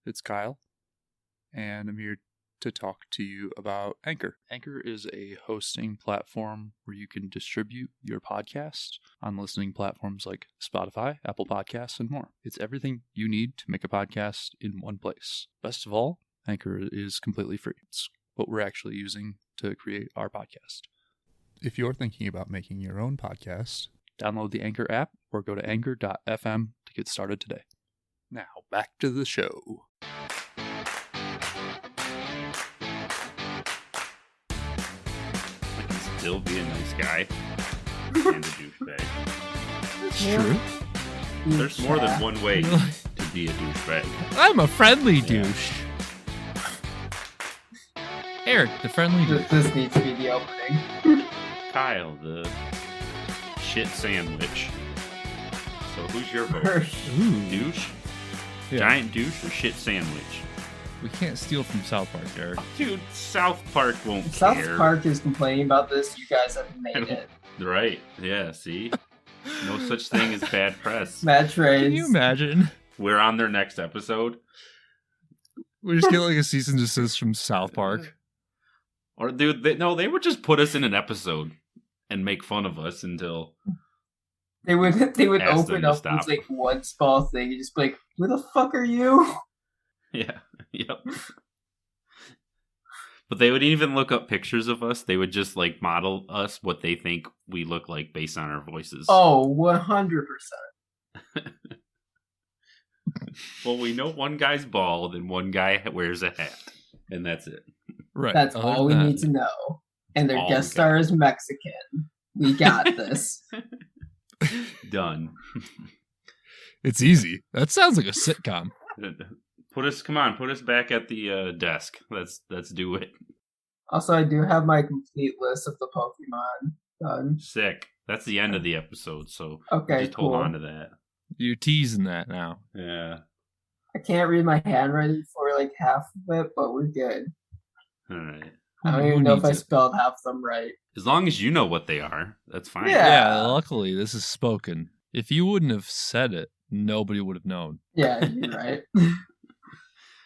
It's Kyle, and I'm here to talk to you about Anchor. Anchor is a hosting platform where you can distribute your podcast on listening platforms like Spotify, Apple Podcasts, and more. It's everything you need to make a podcast in one place. Best of all, Anchor is completely free. It's what we're actually using to create our podcast. If you're thinking about making your own podcast, download the Anchor app or go to anchor.fm to get started today. Now, back to the show. I can still be a nice guy and a douchebag. That's true. There's more than one way to be a douchebag. I'm a friendly douche. Eric, the friendly douche. This needs to be the opening. Kyle, the shit sandwich. So who's your vote? Ooh. Douche? Yeah. Giant douche or shit sandwich? We can't steal from South Park, Eric. Dude, South Park won't South care. Park is complaining about this. You guys have made it. Right, yeah, see? No such thing as bad press. Match raise. Can you imagine? We're on their next episode. We just get like a cease and desist from South Park. Or dude, they would just put us in an episode and make fun of us until... They would Ask them open to up stop. with like one small thing and just be like, "Who the fuck are you?" Yeah, yep. But they would even look up pictures of us. They would just like model us what they think we look like based on our voices. Oh, 100%. Well, we know one guy's bald and one guy wears a hat. And that's it. Right. That's other all we than need that- to know. And their All guest we star got. is Mexican. We got this. Done. It's easy. That sounds like a sitcom. Put us back at the desk. Let's do it. Also, I do have my complete list of the Pokemon done. Sick. That's the end of the episode, so Okay, just cool. hold on to that. You're teasing that now. Yeah. I can't read my handwriting for like half of it, but we're good. All right. I don't Who even know if needs I it? spelled half of them right. As long as you know what they are, that's fine. Yeah. Yeah, luckily this is spoken. If you wouldn't have said it, nobody would have known. Yeah, you're right.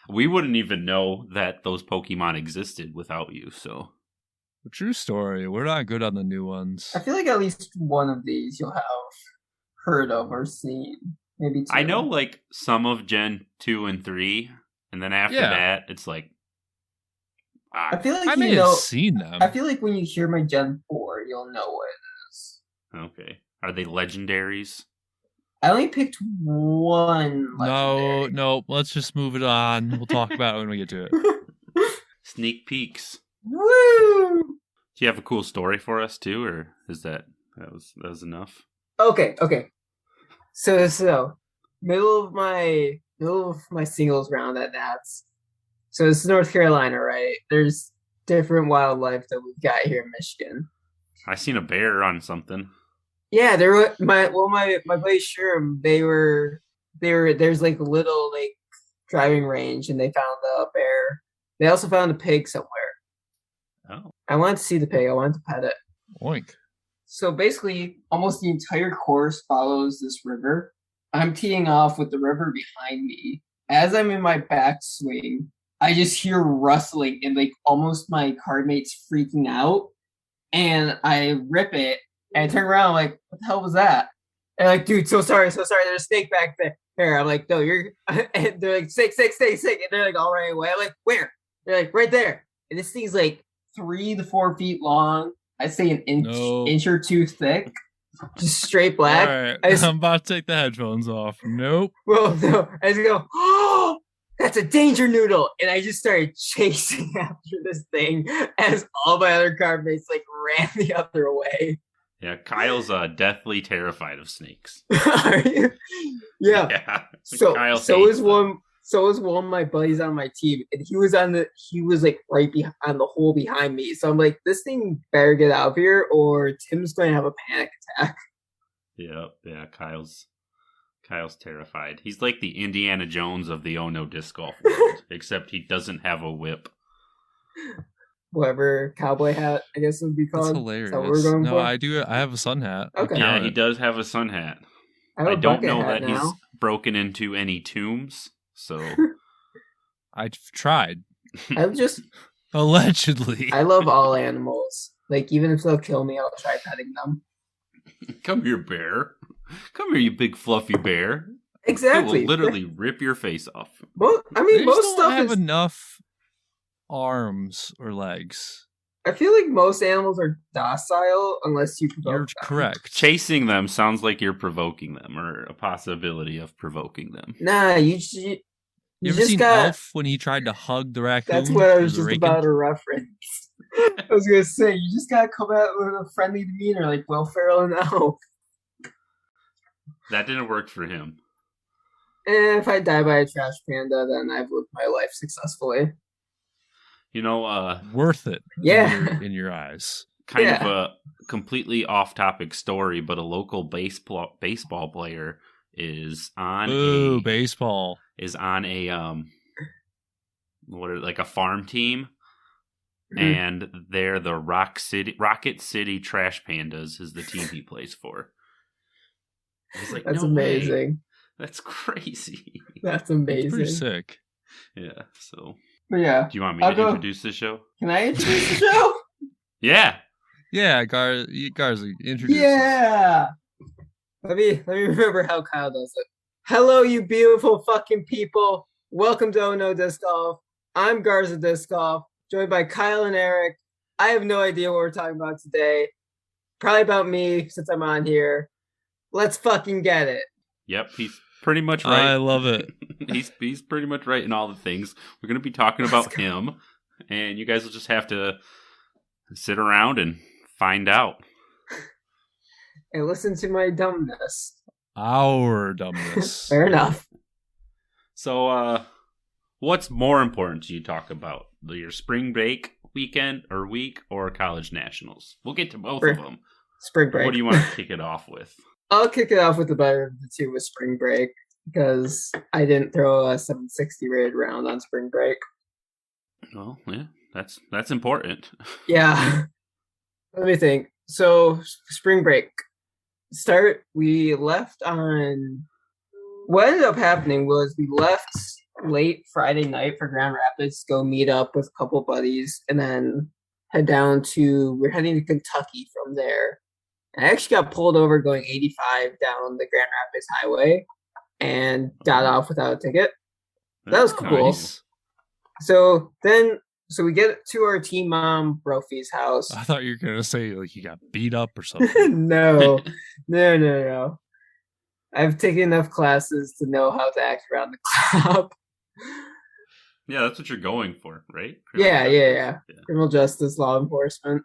We wouldn't even know that those Pokemon existed without you, so. True story. We're not good on the new ones. I feel like at least one of these you'll have heard of or seen. Maybe two. I know like some of Gen 2 and 3, and then after Yeah. that, it's like... I feel like I you may know. have seen them. I feel like when you hear my Gen 4, you'll know what it is. Okay. Are they legendaries? I only picked one. Legendary. No. Let's just move it on. We'll talk about it when we get to it. Sneak peeks. Woo! Do you have a cool story for us too, or is that was enough? Okay. So middle of my singles round at Nats. So this is North Carolina, right? There's different wildlife that we've got here in Michigan. I seen a bear on something. Yeah, there were my buddy Sherm, there's like a little like driving range and they found a bear. They also found a pig somewhere. Oh. I wanted to see the pig, I wanted to pet it. Oink. So basically almost the entire course follows this river. I'm teeing off with the river behind me. As I'm in my backswing, I just hear rustling and like almost my card mates freaking out. And I rip it and I turn around I'm like, what the hell was that? And like, dude, so sorry. There's a snake back there. I'm like, no, you're and they're like, snake. And they're like all running away. I'm like, where? They're like, right there. And this thing's like 3 to 4 feet long. I'd say an inch or two thick. Just straight black. All right. I just- I'm about to take the headphones off. Nope. Well, no, I just go, oh, that's a danger noodle. And I just started chasing after this thing as all my other card mates like ran the other way. Yeah, Kyle's deathly terrified of snakes. Are you? Yeah. Yeah. So hates is them. one. So is one of my buddies on my team, and he was like right behind on the hole behind me. So I'm like, this thing better get out of here, or Tim's going to have a panic attack. Yeah. Kyle's terrified. He's like the Indiana Jones of the Oh No Disc Golf world, except he doesn't have a whip. Whatever cowboy hat, I guess it would be That's called. hilarious. Is that what we're going No, for? I do. I have a sun hat. Okay. Yeah, Count he it. does have a sun hat. have I a don't bucket know hat that now. he's broken into any tombs, so I've tried. I'm just Allegedly. I love all animals. Like, even if they'll kill me, I'll try petting them. Come here, bear. Come here, you big fluffy bear. Exactly. It will literally rip your face off. Well, I They mean, just most don't stuff have is. enough arms or legs. I feel like most animals are docile unless you provoke You're them. correct. Chasing them sounds like you're provoking them, or a possibility of provoking them. Nah, you You ever just seen got. Elf when he tried to hug the raccoon? That's what I He was just raking? about to reference. I was gonna say, you just gotta come out with a friendly demeanor, like Will Ferrell and Elf. That didn't work for him. And if I die by a trash panda, then I've lived my life successfully. You know, Worth it. Yeah. In your eyes. kind Yeah. of a completely off-topic story, but a local baseball player is on Ooh, baseball. like a farm team, Mhm. and they're the Rocket City Trash Pandas is the team he plays for. He's like, That's no amazing. way. That's crazy. That's It's amazing. pretty sick. Yeah. So, But yeah, do you want me I'll to go- introduce the show? can I introduce the show? Yeah. Yeah, Garza, introduce us. Yeah. Let me remember how Kyle does it. Hello, you beautiful fucking people. Welcome to Oh No Disc Golf. I'm Garza Disc Golf, joined by Kyle and Eric. I have no idea what we're talking about today. Probably about me since I'm on here. Let's fucking get it. Yep. He's pretty much right. I love it. he's pretty much right in all the things. We're going to be talking about him, and you guys will just have to sit around and find out. And listen to my dumbness. Our dumbness. Fair enough. So, what's more important to you talk about? Your spring break weekend or week or college nationals? We'll get to both of them. Spring break. What do you want to kick it off with? I'll kick it off with the better of the two with spring break because I didn't throw a 760 rated round on spring break. Well, yeah, that's important. Yeah. Let me think. So, spring break. We left on. What ended up happening was we left late Friday night for Grand Rapids to go meet up with a couple buddies and then we're heading to Kentucky from there. I actually got pulled over going 85 down the Grand Rapids Highway and got off without a ticket. That was cool. Nice. So we get to our team mom, Brophy's house. I thought you were going to say like you got beat up or something. No. I've taken enough classes to know how to act around the club. Yeah, that's what you're going for, right? Yeah. Criminal justice, law enforcement.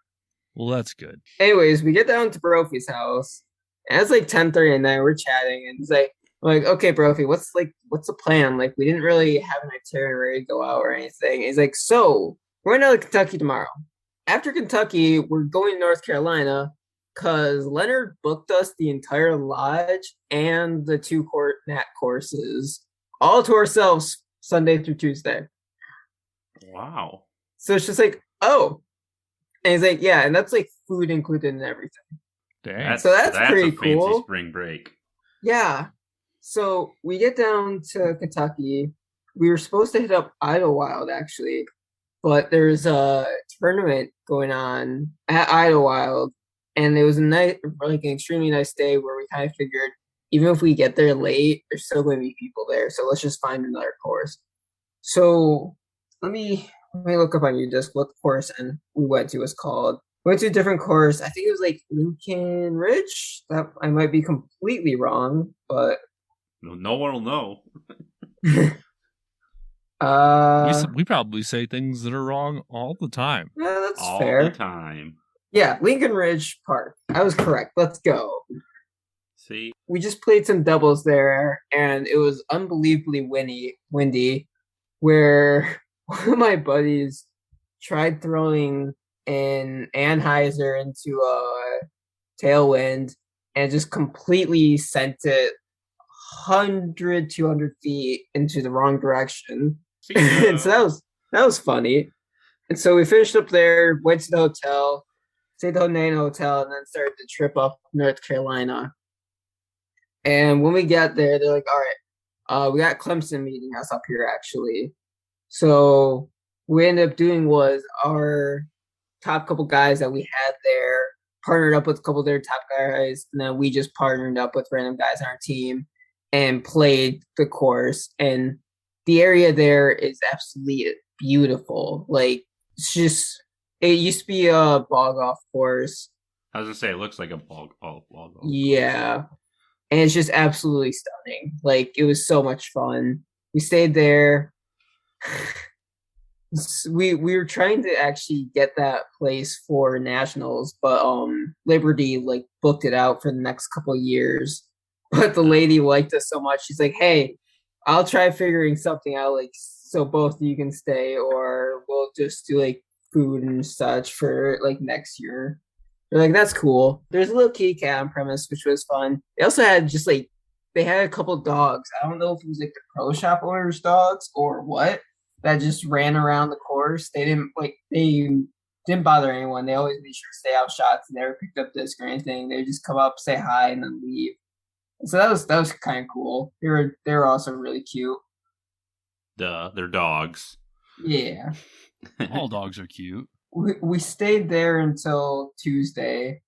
Well, that's good. Anyways, we get down to Brophy's house, and it's like 10:30 at night. We're chatting, and he's like, okay, Brophy, what's the plan? Like, we didn't really have an itinerary to go out or anything. And he's like, so we're going to Kentucky tomorrow. After Kentucky, we're going to North Carolina because Leonard booked us the entire lodge and the 2 nat courses all to ourselves Sunday through Tuesday. Wow. So it's just like, oh. And he's like, yeah, and that's like food included and everything. Dang. So that's pretty a fancy cool. spring break. Yeah. So we get down to Kentucky. We were supposed to hit up Idlewild actually, but there's a tournament going on at Idlewild, and it was an extremely nice day where we kind of figured even if we get there late, there's still going to be people there. So let's just find another course. So let me look up on UDisc what the course and we went to was called. We went to a different course. I think it was like Lincoln Ridge. That I might be completely wrong, but No one will know. We probably say things that are wrong all the time. Yeah, that's All fair. the time. Yeah, Lincoln Ridge Park. I was correct. Let's go. See? We just played some doubles there, and it was unbelievably windy, where one of my buddies tried throwing an Anheuser into a tailwind and just completely sent it 100, 200 feet into the wrong direction. And so that was funny. And so we finished up there, went to the hotel, stayed at the Nane Hotel, and then started the trip up North Carolina. And when we got there, they're like, all right, we got Clemson meeting us up here, actually. So what we ended up doing was our top couple guys that we had there partnered up with a couple of their top guys, and then we just partnered up with random guys on our team and played the course. And the area there is absolutely beautiful. Like, it's just, it used to be a ball golf course. I was gonna say it looks like a ball golf. Yeah. And it's just absolutely stunning. Like, it was so much fun. We stayed there. We were trying to actually get that place for nationals, but Liberty like booked it out for the next couple of years. But the lady liked us so much, she's like, "Hey, I'll try figuring something out, like so both of you can stay, or we'll just do like food and such for like next year." They're like, "That's cool." There's a little kitty cat on premise, which was fun. They also had just like they had a couple dogs. I don't know if it was like the pro shop owners' dogs or what that just ran around the course. They didn't bother anyone. They always made sure to stay out shots and never picked up disc or anything. They just come up, say hi, and then leave. So that was kind of cool. They were also really cute. They're dogs. Yeah. All dogs are cute. We stayed there until Tuesday,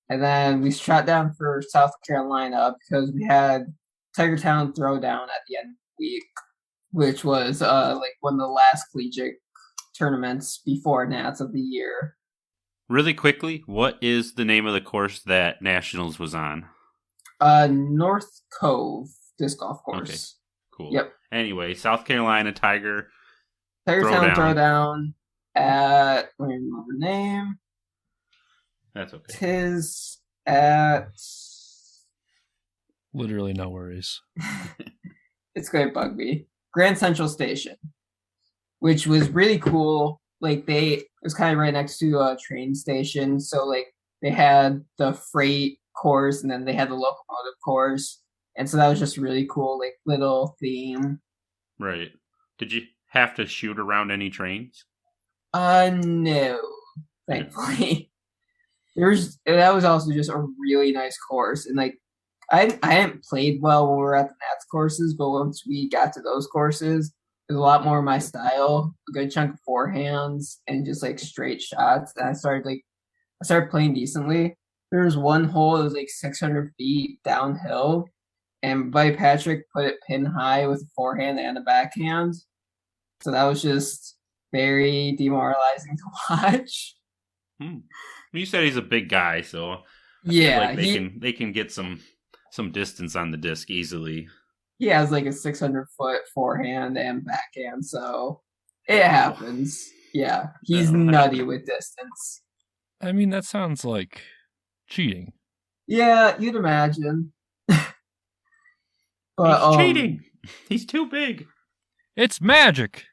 and then we shot down for South Carolina because we had Tiger Town Throwdown at the end of the week, which was like one of the last collegiate tournaments before Nats of the year. Really quickly, what is the name of the course that Nationals was on? North Cove Disc Golf Course. Okay, cool. Yep. Anyway, South Carolina Tiger Town Throwdown at, let me remember the name. That's okay. Tis at... Literally no worries. It's going to bug me. Grand Central Station, which was really cool. Like it was kind of right next to a train station. So like they had the freight course and then they had the locomotive course. And so that was just really cool, like little theme. Right. Did you have to shoot around any trains? No, thankfully. That was also just a really nice course. And like I hadn't played well when we were at the Nats courses, but once we got to those courses, it was a lot more my style. A good chunk of forehands and just like straight shots. And I started playing decently. There was one hole that was like 600 feet downhill, and Buddy Patrick put it pin high with a forehand and a backhand. So that was just very demoralizing to watch. You said he's a big guy, so I feel like they can get some distance on the disc easily. He has like a 600-foot forehand and backhand, so it happens. Yeah, he's nutty with distance. I mean, that sounds like cheating. Yeah, you'd imagine. But, he's cheating. He's too big. It's magic.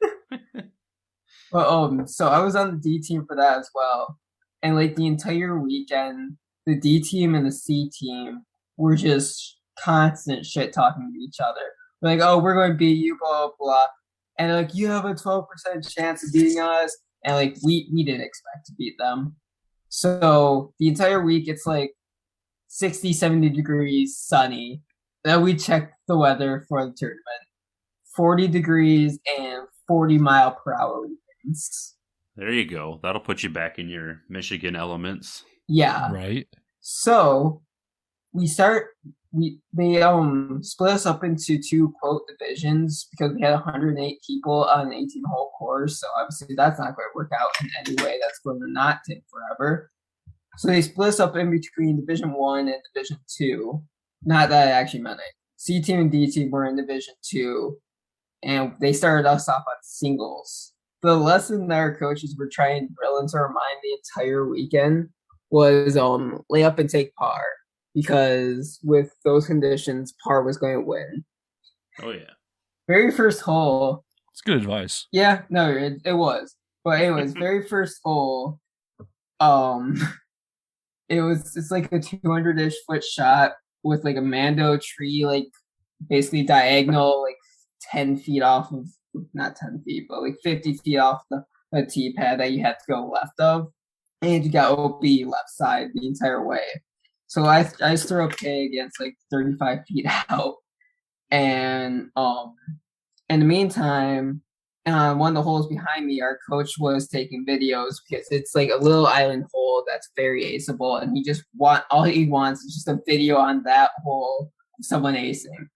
But so I was on the D team for that as well, and like the entire weekend, the D team and the C team were just constant shit talking to each other. Like, oh, we're going to beat you, blah, blah, blah. And like, you have a 12% chance of beating us. And like, we didn't expect to beat them. So the entire week, it's like 60, 70 degrees, sunny. Then we checked the weather for the tournament. 40 degrees and 40-mile-per-hour winds. There you go. That'll put you back in your Michigan elements. Yeah. Right. So they split us up into two quote divisions because we had 108 people on an 18-hole course. So obviously that's not going to work out in any way. That's going to not take forever. So they split us up in between Division 1 and Division 2. Not that it actually meant it. C team and D team were in Division 2, and they started us off on singles. The lesson that our coaches were trying to drill into our mind the entire weekend was lay up and take par, because with those conditions, par was going to win. Oh, yeah. Very first hole. It's good advice. Yeah, no, it was. But anyways, very first hole, it's like a 200-ish foot shot with like a Mando tree, like basically diagonal, like 10 feet off of, not 10 feet, but like 50 feet off the tee pad that you had to go left of. And you got OB left side the entire way. So I just throw a pig against like 35 feet out. And in the meantime, one of the holes behind me, our coach was taking videos because it's like a little island hole that's very aceable, and all he wants is just a video on that hole of someone acing.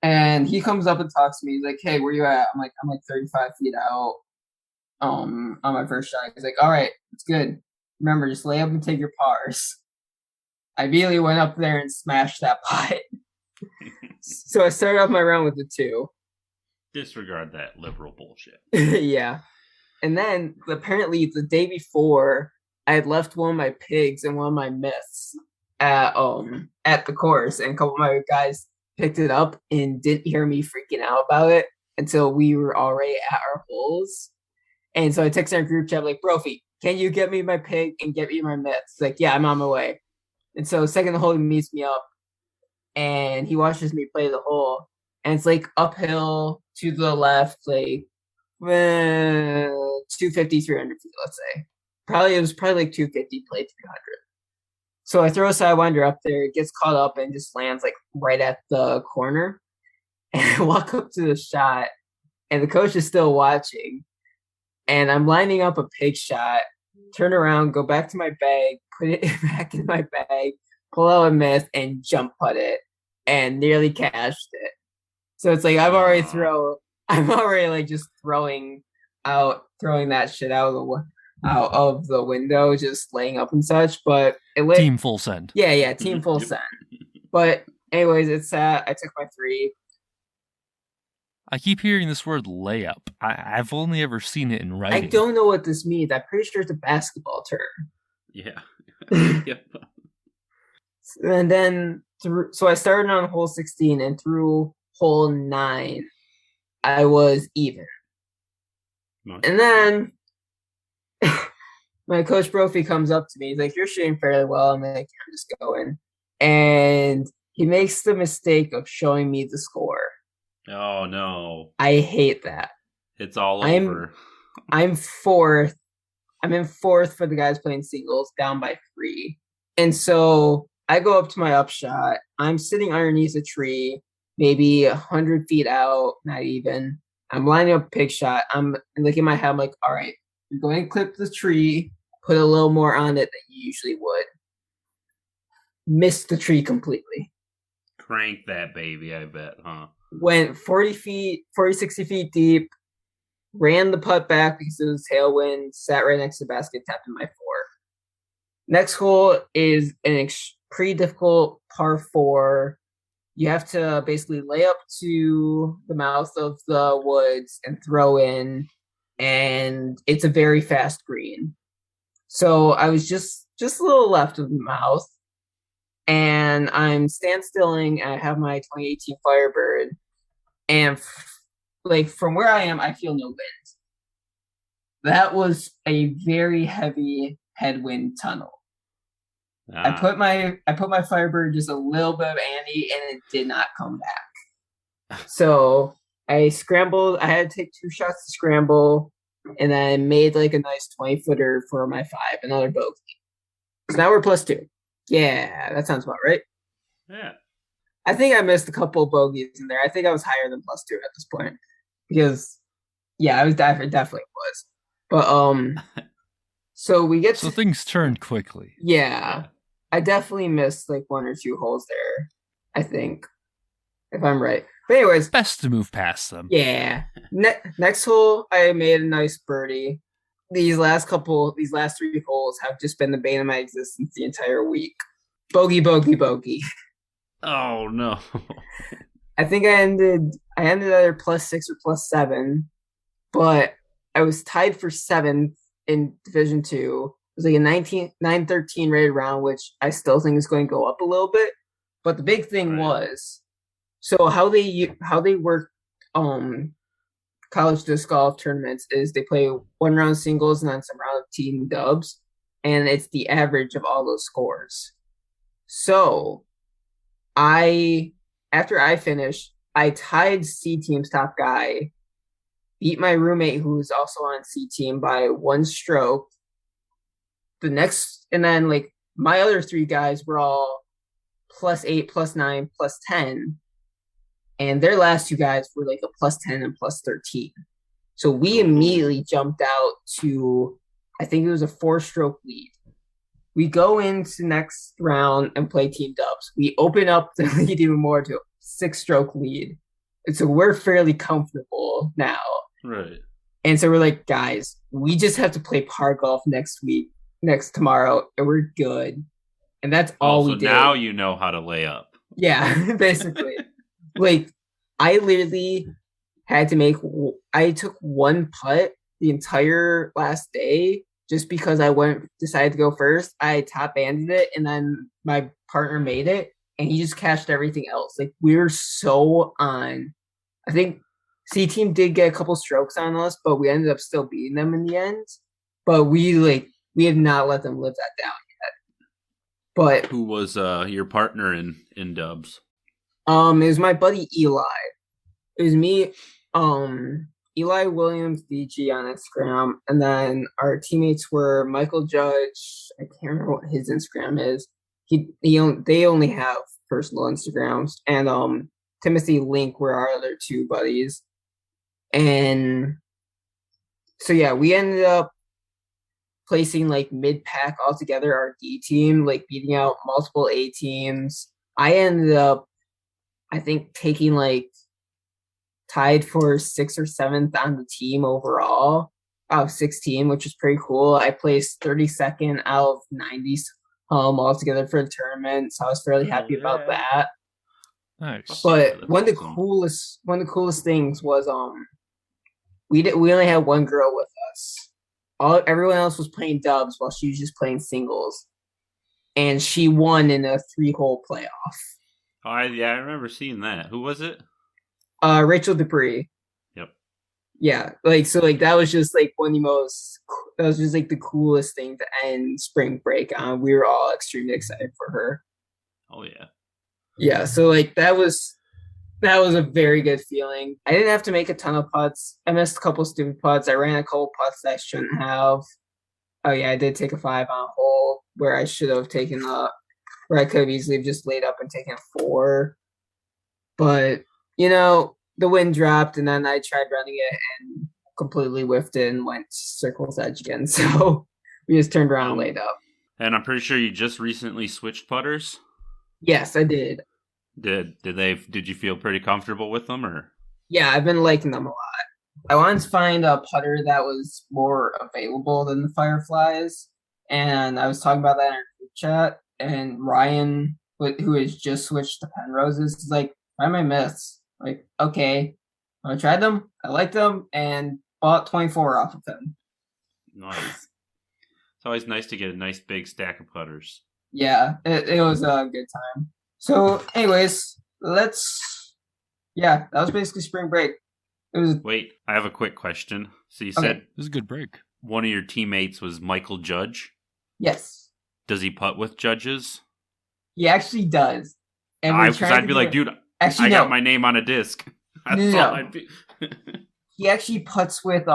And he comes up and talks to me. He's like, "Hey, where you at?" I'm like 35 feet out. On my first shot. He's like, "All right, it's good. Remember, just lay up and take your pars." I immediately went up there and smashed that putt. So I started off my round with the 2. Disregard that liberal bullshit. Yeah. And then apparently the day before, I had left one of my pigs and one of my myths at the course, and a couple of my guys picked it up and didn't hear me freaking out about it until we were already at our holes. And so I texted our group chat like, "Brophy, can you get me my pig and get me my myths?" Like, "Yeah, I'm on my way." And so second hole, he meets me up and he watches me play the hole. And it's like uphill to the left, like 250, 300 feet, let's say. It was probably like 250, play 300. So I throw a sidewinder up there, it gets caught up and just lands like right at the corner. And I walk up to the shot, and the coach is still watching. And I'm lining up a pig shot, turn around, go back to my bag, put it back in my bag, pull out a myth, and jump putt it, and nearly cashed it. So it's like I'm already like just throwing that shit out of the window, just laying up and such. But team full send. Yeah, team full send. But anyways, I took my 3. I keep hearing this word layup. I've only ever seen it in writing. I don't know what this means. I'm pretty sure it's a basketball term. Yeah. Yep. And then so I started on hole 16, and through hole 9, I was even. Nice. And then my coach Brophy comes up to me. He's like, "You're shooting fairly well." I'm like, "I'm just going." And he makes the mistake of showing me the score. Oh, no. I hate that. It's all over. I'm 4th. I'm in 4th for the guys playing singles, down by 3. And so I go up to my upshot. I'm sitting underneath a tree, maybe 100 feet out, not even. I'm lining up a pig shot. I'm looking at my head. I'm like, "All right, you're going to clip the tree, put a little more on it than you usually would." Missed the tree completely. Crank that baby, I bet, huh? Went 60 feet deep, ran the putt back because it was tailwind, sat right next to the basket, tapped in my 4. Next hole is an pretty difficult par 4. You have to basically lay up to the mouth of the woods and throw in, and it's a very fast green. So I was just a little left of the mouth, and I'm standstilling, and I have my 2018 Firebird, and like from where I am, I feel no wind. That was a very heavy headwind tunnel. I put my Firebird just a little bit of ante, and it did not come back. So I scrambled. I had to take 2 shots to scramble, and then I made like a nice 20-footer for my 5, another bogey. So now we're +2. Yeah, that sounds about right. Yeah. I think I missed a couple of bogeys in there. I think I was higher than +2 at this point because, yeah, I was definitely was. But so we get so things turned quickly. Yeah, I definitely missed like 1 or 2 holes there. I think, if I'm right. But anyways, best to move past them. Yeah. Next hole, I made a nice birdie. These last 3 holes have just been the bane of my existence the entire week. Bogey, bogey, bogey. Oh no! I think I ended either +6 or +7, but I was tied for 7th in Division 2. It was like a 9-13 rated round, which I still think is going to go up a little bit. But the big thing was, so how they work college disc golf tournaments is they play 1 round singles and then some round of team dubs, and it's the average of all those scores. So after I finished, I tied C team's top guy, beat my roommate who was also on C team by 1 stroke. And then like my other 3 guys were all +8, +9, +10. And their last 2 guys were like a +10 and +13. So we immediately jumped out to, I think it was a 4-stroke lead. We go into next round and play team dubs. We open up the lead even more to a 6-stroke lead. And so we're fairly comfortable now. Right. And so we're like, guys, we just have to play par golf tomorrow, and we're good. And that's all we did. Now you know how to lay up. Yeah, basically. Like, I literally I took one putt the entire last day just because decided to go first. I top-banded it, and then my partner made it, and he just cashed everything else. Like, we were so on. I think C-Team did get a couple strokes on us, but we ended up still beating them in the end. But we have not let them live that down yet. But who was your partner in dubs? It was my buddy Eli. It was me, Eli Williams DG on Instagram, and then our teammates were Michael Judge. I can't remember what his Instagram is. They only have personal Instagrams, and Timothy Link were our other two buddies. And so yeah, we ended up placing like mid-pack altogether, our D team, like beating out multiple A teams. I ended up, I think, taking like tied for 6th or 7th on the team overall out of 16, which was pretty cool. I placed 32nd out of 90s altogether for the tournament, so I was fairly happy about that. Nice. But one of the coolest things was we only had one girl with us. Everyone else was playing dubs while she was just playing singles, and she won in a 3-hole playoff. Oh, I remember seeing that. Who was it? Rachel Dupree. Yep. Yeah, that was just like that was just like the coolest thing to end spring break on. We were all extremely excited for her. Oh yeah. Yeah, so like that was a very good feeling. I didn't have to make a ton of putts. I missed a couple stupid putts. I ran a couple putts that I shouldn't have. Oh yeah, I did take a 5 on a hole where I should have taken where I could have easily just laid up and taken a 4. But the wind dropped, and then I tried running it and completely whiffed it and went circle's edge again. So we just turned around and laid up. And I'm pretty sure you just recently switched putters. Yes, I did. Did you feel pretty comfortable with them, or? Yeah, I've been liking them a lot. I wanted to find a putter that was more available than the Fireflies, and I was talking about that in our group chat. And Ryan, who has just switched to Penroses, is like, "Try my myths." Like, okay, I tried them, I liked them, and bought 24 off of them. Nice. It's always nice to get a nice big stack of putters. Yeah, it was a good time. So, anyways, that was basically spring break. Wait, I have a quick question. So you said it was a good break. One of your teammates was Michael Judge? Yes. Does he putt with judges? He actually does. And I'd be like, dude, actually, I got my name on a disc. No. He actually putts with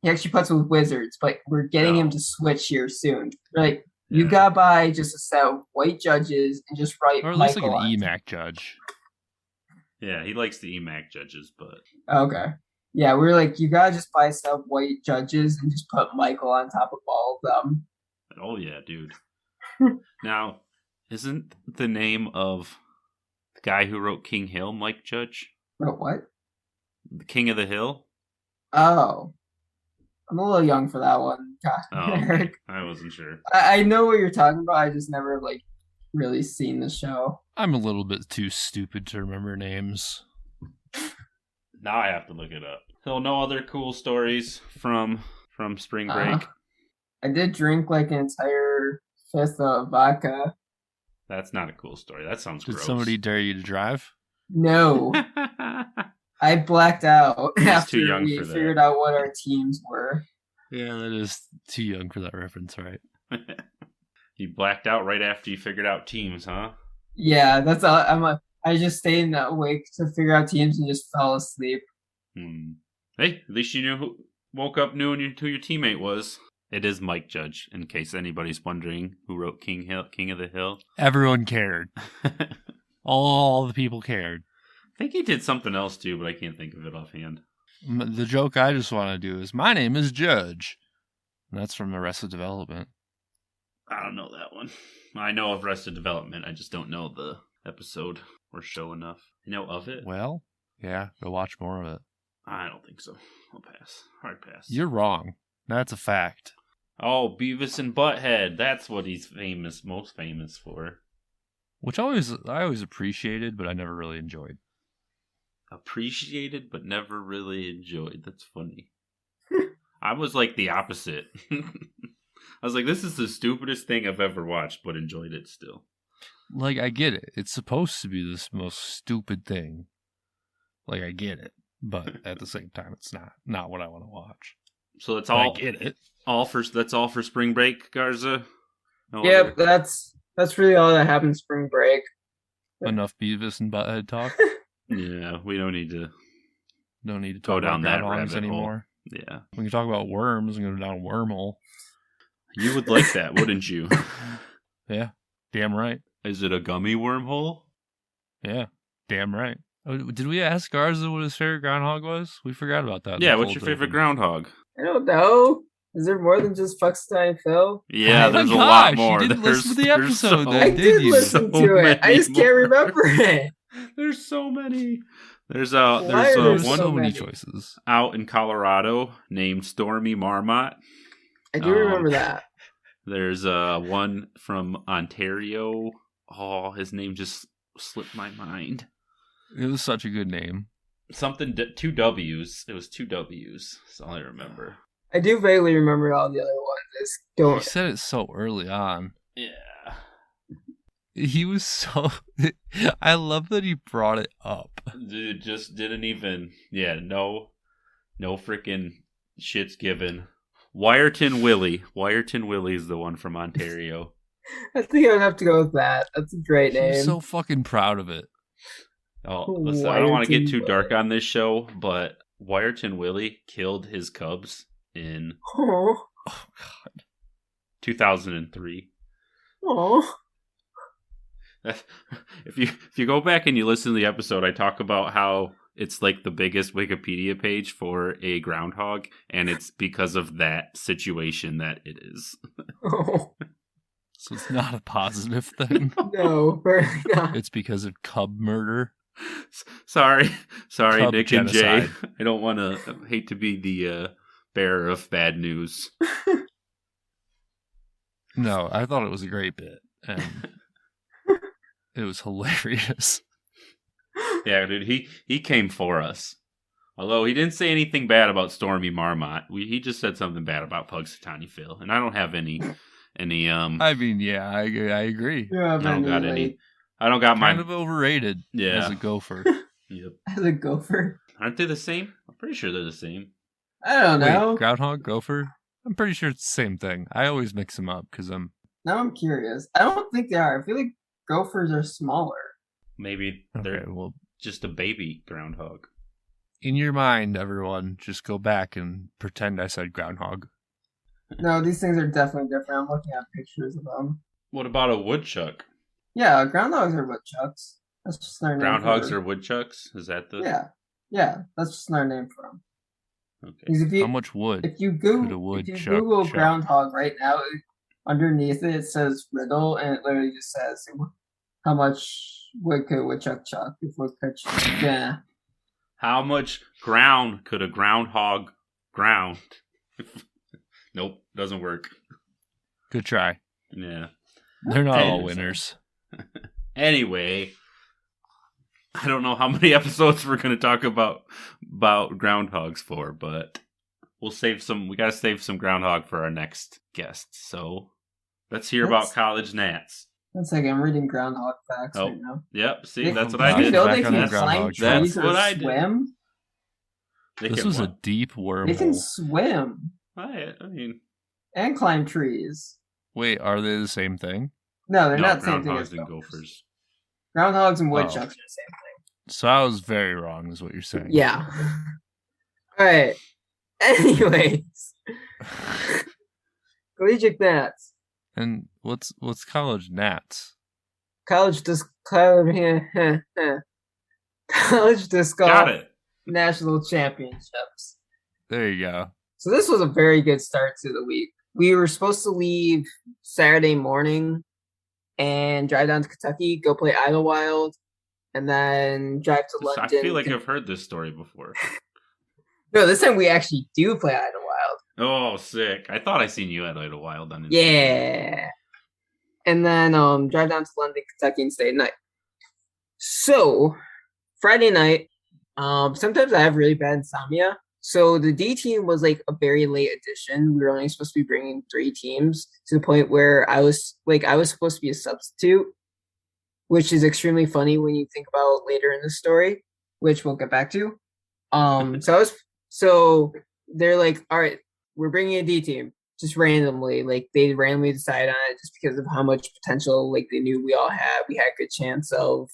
Wizards, but we're getting him to switch here soon. Like, you gotta buy just a set of white judges and just write or at least Michael like an EMAC judge. Yeah, he likes the EMAC judges, but okay. Yeah, we're like, you gotta just buy a set of white judges and just put Michael on top of all of them. Oh yeah, dude. Now, isn't the name of the guy who wrote King Hill Mike Judge? Wrote what? The King of the Hill? Oh. I'm a little young for that one. God, oh, okay. I wasn't sure. I know what you're talking about. I just never really seen the show. I'm a little bit too stupid to remember names. Now I have to look it up. So no other cool stories from spring break? I did drink like an entire 5th of vodka. That's not a cool story. That sounds gross. Did somebody dare you to drive? No. I blacked out after we figured out what our teams were. Yeah, that is too young for that reference, right? You blacked out right after you figured out teams, huh? Yeah, that's all. I just stayed awake to figure out teams and just fell asleep. Hey, at least you woke up knowing who your teammate was. It is Mike Judge, in case anybody's wondering who wrote King of the Hill. Everyone cared. All the people cared. I think he did something else too, but I can't think of it offhand. The joke I just want to do is, my name is Judge. And that's from Arrested Development. I don't know that one. I know of Arrested Development. I just don't know the episode or show enough. I know of it. Well, yeah, go watch more of it. I don't think so. I'll pass. Hard pass. You're wrong. That's a fact. Oh, Beavis and Butthead. That's what he's most famous for. Which I always appreciated, but I never really enjoyed. Appreciated, but never really enjoyed. That's funny. I was like the opposite. I was like, this is the stupidest thing I've ever watched, but enjoyed it still. Like, I get it. It's supposed to be this most stupid thing. Like, I get it. But at the same time, it's not what I want to watch. So that's all. I get it. That's all for spring break, Garza. Yep, that's really all that happened spring break. Enough Beavis and Butthead talk. Yeah, we don't need to talk down about that groundhogs rabbit anymore. hole. Yeah, we can talk about worms and go down a wormhole. You would like that, wouldn't you? Yeah, damn right. Is it a gummy wormhole? Yeah, damn right. Oh, did we ask Garza what his favorite groundhog was? We forgot about that. Yeah, what's your favorite groundhog? I don't know. Is there more than just Fuckstein Phil? Yeah, Oh there's my a lot gosh, more. You didn't listen to the There's episode so- then, I did did you? listen So to it. I just many can't more. remember it. There's so many. There's Why are there one so many many? choices. out in Colorado named Stormy Marmot. I do remember that. There's one from Ontario. Oh, his name just slipped my mind. It was such a good name. Something two W's. It was two W's. That's all I remember. I do vaguely remember all the other ones. I just He don't. said it so early on. Yeah. He was so... I love that he brought it up. Dude, just didn't even. Yeah, no freaking shit's given. Wyerton Willie. Wyerton Willie is the one from Ontario. I think I would have to go with that. That's a great He name. was so fucking proud of it. Oh, listen, I don't want to get too Wyerton dark on this show, but Wyerton Willie killed his cubs in Oh, Oh, God. 2003. oh. If you go back and you listen to the episode, I talk about how it's like the biggest Wikipedia page for a groundhog, and it's because of that situation that it is. Oh. So it's not a positive thing. No, apparently not. It's because of cub murder. Sorry, Cub Nick genocide. and Jay. I don't want to hate to be the bearer of bad news. No, I thought it was a great bit. And it was hilarious. Yeah, dude, he came for us. Although he didn't say anything bad about Stormy Marmot, he just said something bad about Punxsutawney Phil, and I don't have any. I mean, yeah, I agree. Yeah, I don't got like, any. I don't got Kind my. of overrated Yeah. as a gopher. Yep. As a gopher. Aren't they the same? I'm pretty sure they're the same. I don't know. Wait, groundhog, gopher? I'm pretty sure it's the same thing. I always mix them up because I'm... Now I'm curious. I don't think they are. I feel like gophers are smaller. Maybe Okay, they're well, just a baby groundhog. in your mind, everyone, just go back and pretend I said groundhog. No, these things are definitely different. I'm looking at pictures of them. What about a woodchuck? Yeah, groundhogs are woodchucks. That's just their name. Groundhogs for are woodchucks? Is that the... Yeah, that's just their name for them. Okay. Because if you How much wood? if you could a Google woodchuck Google chuck? groundhog right now, underneath it says riddle, and it literally just says how much wood could a woodchuck chuck if woodchuck chuck. Yeah. How much ground could a groundhog ground? Nope, doesn't work. Good try. Yeah. They're not all Anyways. winners. Anyway, I don't know how many episodes we're going to talk about groundhogs for, but we'll save some. We got to save some groundhog for our next guest. So let's hear about Let's- college gnats. One second, I'm reading groundhog facts Oh. right now. Yep. See, They- that's what Did I you did. know Back they on the can groundhog climb track. trees That's or what I did. swim? They This can was a what? deep wormhole. They can swim I mean, and climb trees. Wait, are they the same thing? No, they're no, not the same thing as groundhogs and gophers. gophers. Groundhogs and Oh. woodchucks are the same So I was very wrong, is what you're saying. thing. Yeah. All right. Anyways, collegiate gnats. And what's college gnats? College college disc Got it. national championships. There you go. So this was a very good start to the week. We were supposed to leave Saturday morning and drive down to Kentucky, go play Idlewild, and then drive to London. I feel like I've heard this story before. No, this time we actually do play Idlewild. Oh, sick. I thought I seen you at Idlewild on Instagram. Yeah. And then drive down to London, Kentucky, and stay at night. So, Friday night, sometimes I have really bad insomnia. So the D team was like a very late addition. We were only supposed to be bringing 3 teams to the point where I was supposed to be a substitute, which is extremely funny when you think about later in the story, which we'll get back to. So they're like, all right, we're bringing a D team just randomly. Like they randomly decided on it just because of how much potential like they knew we all had. We had a good chance of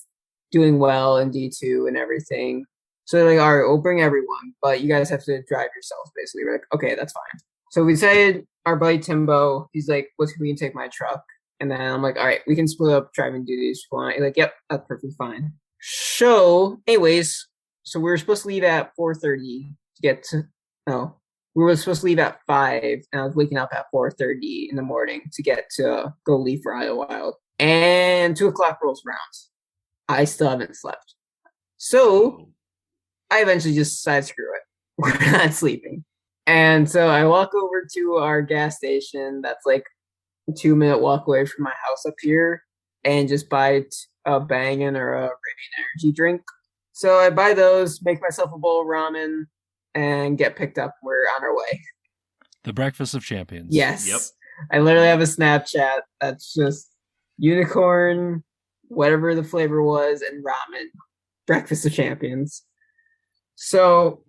doing well in D2 and everything. So they're like, all right, we'll bring everyone, but you guys have to drive yourselves, basically. We're like, okay, that's fine. So we decided, our buddy Timbo, he's like, we can take my truck. And then I'm like, all right, we can split up driving duties if you want. He's like, yep, that's perfectly fine. So, anyways, so we were supposed to leave at 4:30 we were supposed to leave at 5, and I was waking up at 4:30 in the morning to go leave for Idlewild. And 2 o'clock rolls around. I still haven't slept. So I eventually just decided, screw it. We're not sleeping. And so I walk over to our gas station that's like a 2-minute walk away from my house up here and just buy a Bangin' or a Radiant Energy drink. So I buy those, make myself a bowl of ramen, and get picked up. We're on our way. The breakfast of champions. Yes. Yep. I literally have a Snapchat that's just unicorn, whatever the flavor was, and ramen. Breakfast of champions. So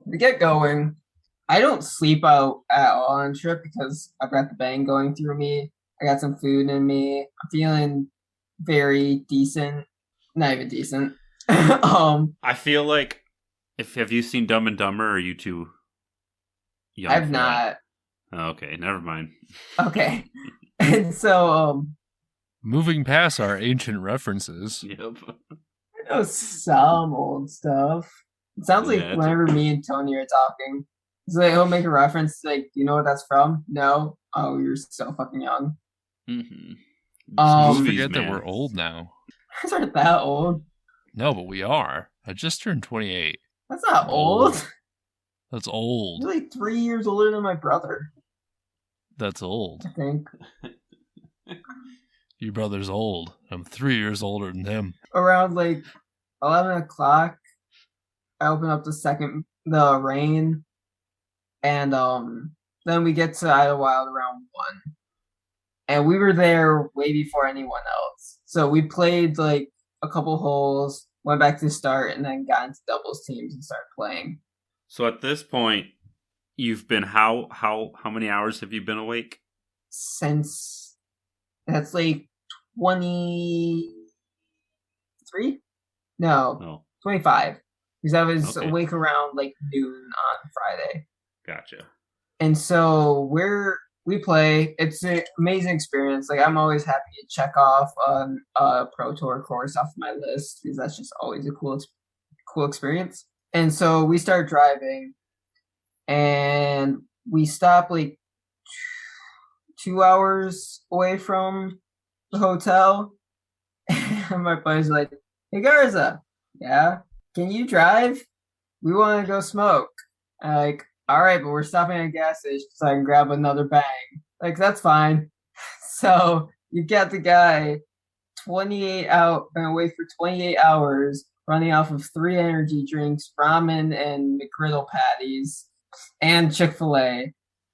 we get going. I don't sleep out at all on trip because I've got the bang going through me. I got some food in me. I'm feeling very decent. Not even decent. I feel like have you seen Dumb and Dumber, or are you too young? I've not. Oh, okay, never mind. Okay. And so moving past our ancient references. Yep. I know some old stuff. It sounds like whenever me and Tony are talking, it's like he'll make a reference like, you know what that's from? No. Oh, you're so fucking young. Mm-hmm. You forget that we're old now. You guys aren't that old. No, but we are. I just turned 28. That's not old. That's old. You're like 3 years older than my brother. That's old. I think. Your brother's old. I'm 3 years older than him. Around like 11 o'clock, I open up the rain, and then we get to Idlewild around 1. And we were there way before anyone else. So we played like a couple holes, went back to start, and then got into doubles teams and started playing. So at this point, you've been how many hours have you been awake? Since that's like 23? No. 25. Because I was awake around like noon on Friday. Gotcha. And so we play. It's an amazing experience. Like I'm always happy to check off a Pro Tour course off my list because that's just always a cool experience. And so we start driving, and we stop like 2 hours away from the hotel. And my buddy's like, "Hey Garza, yeah, can you drive? We want to go smoke." I'm like, all right, but we're stopping at a gas station so I can grab another bang. Like, that's fine. So you got the guy been away for 28 hours, running off of 3 energy drinks, ramen and McGriddle patties, and Chick-fil-A,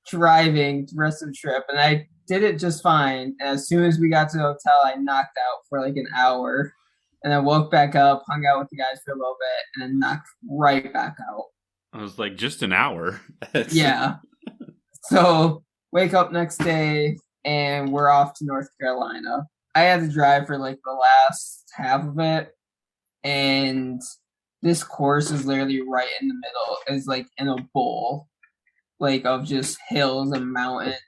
driving the rest of the trip. And I did it just fine. And as soon as we got to the hotel, I knocked out for like an hour. And I woke back up, hung out with the guys for a little bit, and then knocked right back out. I was like, just an hour. Yeah. So wake up next day and we're off to North Carolina. I had to drive for like the last half of it. And this course is literally right in the middle. It's like in a bowl, like of just hills and mountains.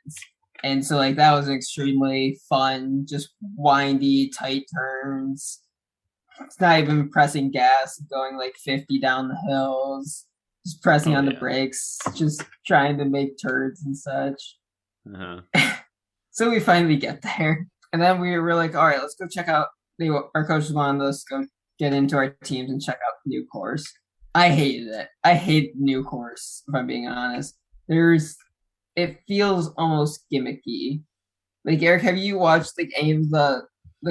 And so like that was extremely fun, just windy, tight turns. It's not even pressing gas, going like 50 down the hills, just pressing on the brakes, just trying to make turds and such. So we finally get there. And then we were like, all right, let's go check out. Our coaches wanted us to go get into our teams and check out the new course. I hated it. I hate the new course, if I'm being honest. It feels almost gimmicky. Like, Eric, have you watched like any of the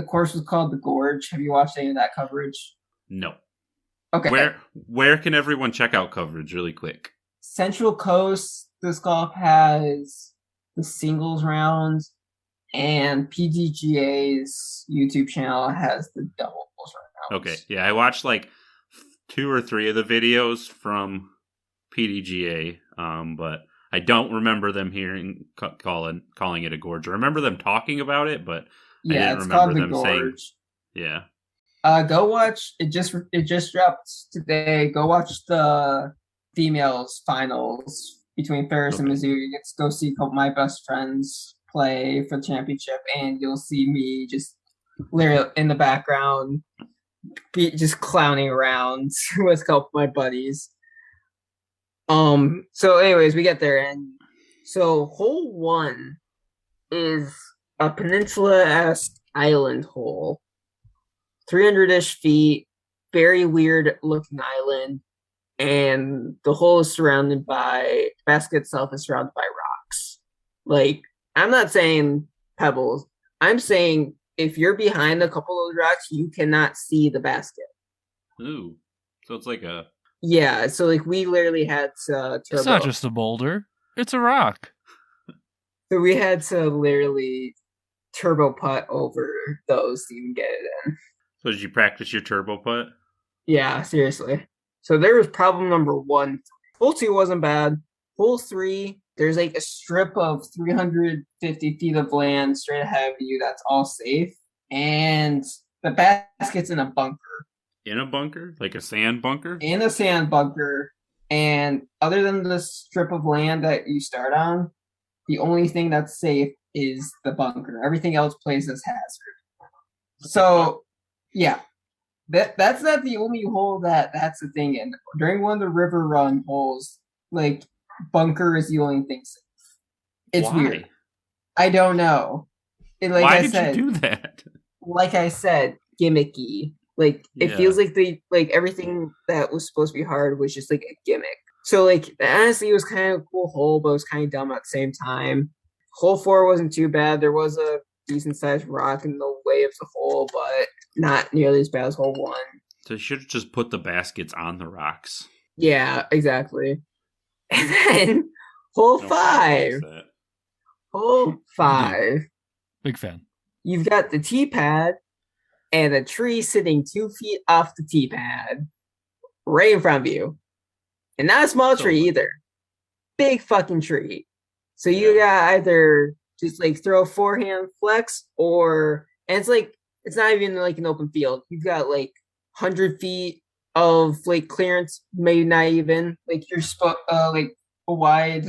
course was called the Gorge? Have you watched any of that coverage? No. Okay. Where can everyone check out coverage really quick? Central Coast Disc Golf has the singles rounds, and PDGA's YouTube channel has the doubles rounds. Okay. Yeah, I watched like 2 or 3 of the videos from PDGA, but I don't remember them calling it a gorge. I remember them talking about it, but I didn't remember them saying. Yeah. Go watch it. Just dropped today. Go watch the females finals between Ferris and Mizzou. You get to go see a couple of my best friends play for the championship, and you'll see me just literally in the background, just clowning around with a couple of my buddies. So anyways, we get there, and so hole 1 is a peninsula-esque island hole, 300-ish feet, very weird looking island, and the hole is surrounded by, the basket itself is surrounded by rocks. Like, I'm not saying pebbles, I'm saying if you're behind a couple of those rocks, you cannot see the basket. Ooh, so it's like a... Yeah, so like we literally had to turbo. It's not just a boulder, it's a rock. So we had to literally turbo putt over those to even get it in. So did you practice your turbo putt? Yeah, seriously. So there was problem number 1. Hole 2 wasn't bad. Hole 3, there's like a strip of 350 feet of land straight ahead of you that's all safe. And the basket's in a bunker. In a bunker? Like a sand bunker? In a sand bunker. And other than the strip of land that you start on, the only thing that's safe is the bunker. Everything else plays as hazard. So, yeah. That's not the only hole that's the thing in. During one of the river run holes, like, bunker is the only thing safe. It's weird. I don't know. Why did you do that? Like I said, gimmicky. Like, it feels like everything that was supposed to be hard was just like a gimmick. So like, honestly, it was kind of a cool hole, but it was kind of dumb at the same time. Hole 4 wasn't too bad. There was a decent sized rock in the way of the hole, but not nearly as bad as hole 1. So you should have just put the baskets on the rocks. Yeah, exactly. And then hole 5. Hole 5. Big fan. You've got the tee pad and a tree sitting 2 feet off the tee pad, right in front of you. And not a small tree either. Big fucking tree. So you got either just like throw a forehand flex, and it's not even like an open field. You've got like 100 feet of like clearance, maybe not even. Like you're like a wide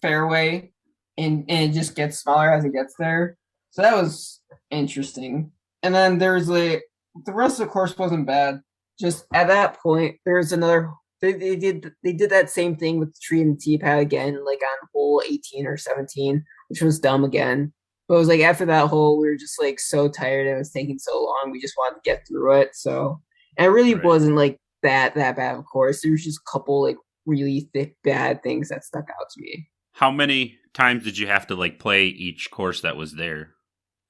fairway, and it just gets smaller as it gets there. So that was interesting. And then there's like the rest of the course wasn't bad. Just at that point, there's another. They did that same thing with the tree and the tee pad again, like on hole 18 or 17, which was dumb again. But it was like after that hole, we were just like so tired. It was taking so long. We just wanted to get through it. So, and it really wasn't like that bad of a course. There was just a couple like really thick bad things that stuck out to me. How many times did you have to like play each course that was there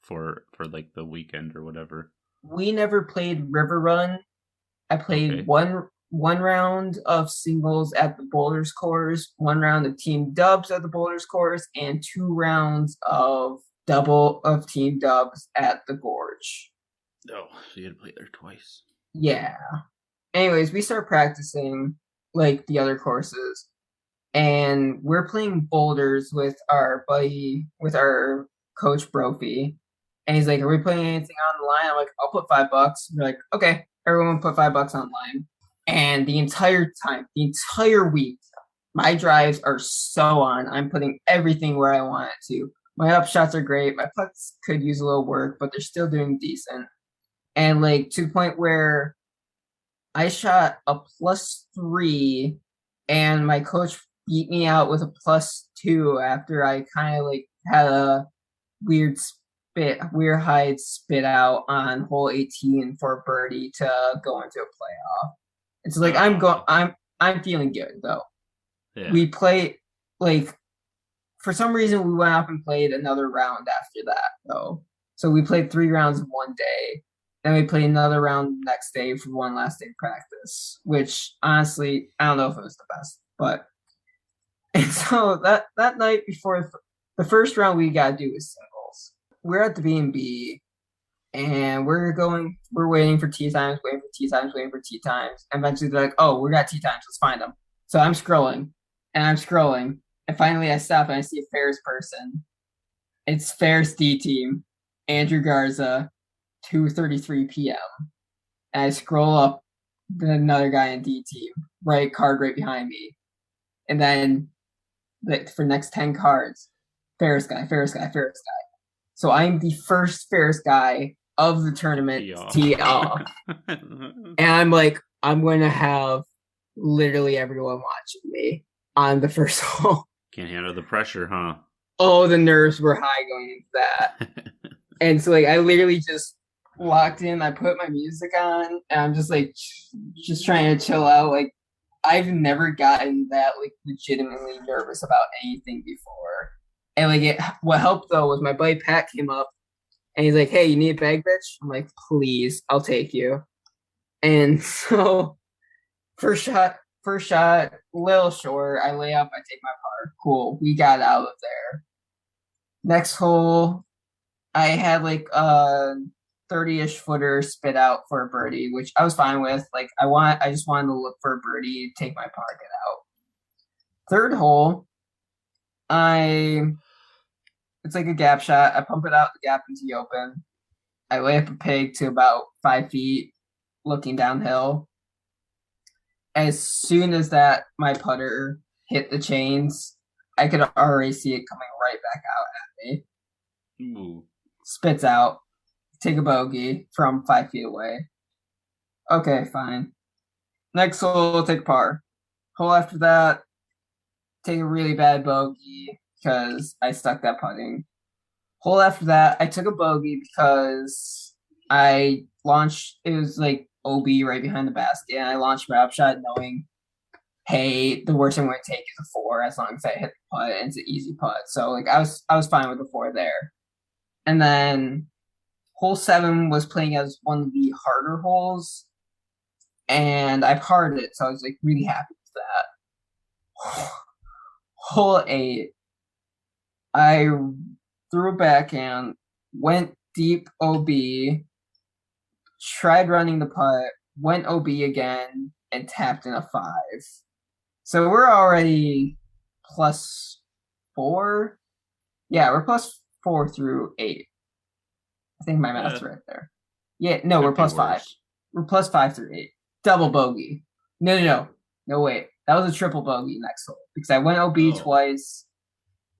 for like the weekend or whatever? We never played River Run. I played one round of singles at the Boulders course, 1 round of team dubs at the Boulders course, and 2 rounds of team dubs at the Gorge. Oh, so you had to play there twice. Yeah. Anyways, we start practicing like the other courses, and we're playing Boulders with our coach Brophy, and he's like, "Are we putting anything on the line?" I'm like, "I'll put $5." We're like, "Okay." Everyone put $5 online. And the entire week, my drives are so on. I'm putting everything where I want it to. My up shots are great. My putts could use a little work, but they're still doing decent. And like to the point where I shot a +3 and my coach beat me out with a +2 after I kind of like had a weird hide spit out on hole 18 for birdie to go into a playoff. It's like I'm feeling good though. Yeah. We played like for some reason we went up and played another round after that though. So we played 3 rounds in one day. Then we played another round next day for one last day of practice, which honestly I don't know if it was the best, but and so that night before the first round we gotta do is singles. We're at the B&B and we're waiting for tee times. And eventually they're like, oh, we got tee times, let's find them. So I'm scrolling, and finally I stop and I see a Ferris person. It's Ferris D team, Andrew Garza, 2:33 p.m. And I scroll up, another guy in D team, card right behind me. And then for next 10 cards, Ferris guy. So I'm the first Ferris guy of the tournament to tee off. And I'm like, I'm going to have literally everyone watching me on the first hole. Can't handle the pressure, huh? Oh, the nerves were high going into that. And so like I literally just locked in, I put my music on, and I'm just like just trying to chill out. Like I've never gotten that like legitimately nervous about anything before. And like what helped though was my buddy Pat came up and he's like, hey, you need a bag, bitch? I'm like, please, I'll take you. And so first shot, little short. I lay up, I take my par. Cool. We got out of there. Next hole, I had like a 30-ish footer spit out for a birdie, which I was fine with. Like I just wanted to look for a birdie, take my par, get out. Third hole, it's like a gap shot. I pump it out the gap into the open. I lay up a peg to about 5 feet, looking downhill. As soon as my putter hit the chains, I could already see it coming right back out at me. Ooh. Spits out. Take a bogey from 5 feet away. Okay, fine. Next hole, take par. Hole after that, take a really bad bogey because I stuck that putting. Hole after that, I took a bogey because I launched, it was like OB right behind the basket, and I launched my up shot knowing, hey, the worst I'm going to take is a 4 as long as I hit the putt, and it's an easy putt. So like I was fine with the 4 there. And then hole 7 was playing as one of the harder holes, and I parred it, so I was like really happy with that. Hole 8, I threw a backhand, went deep OB, tried running the putt, went OB again, and tapped in a 5. So we're already +4. Yeah, we're +4 through 8. I think my math's right there. Yeah, no, we're +5. We're +5 through 8. Double bogey. No, wait. That was a triple bogey next hole because I went OB twice,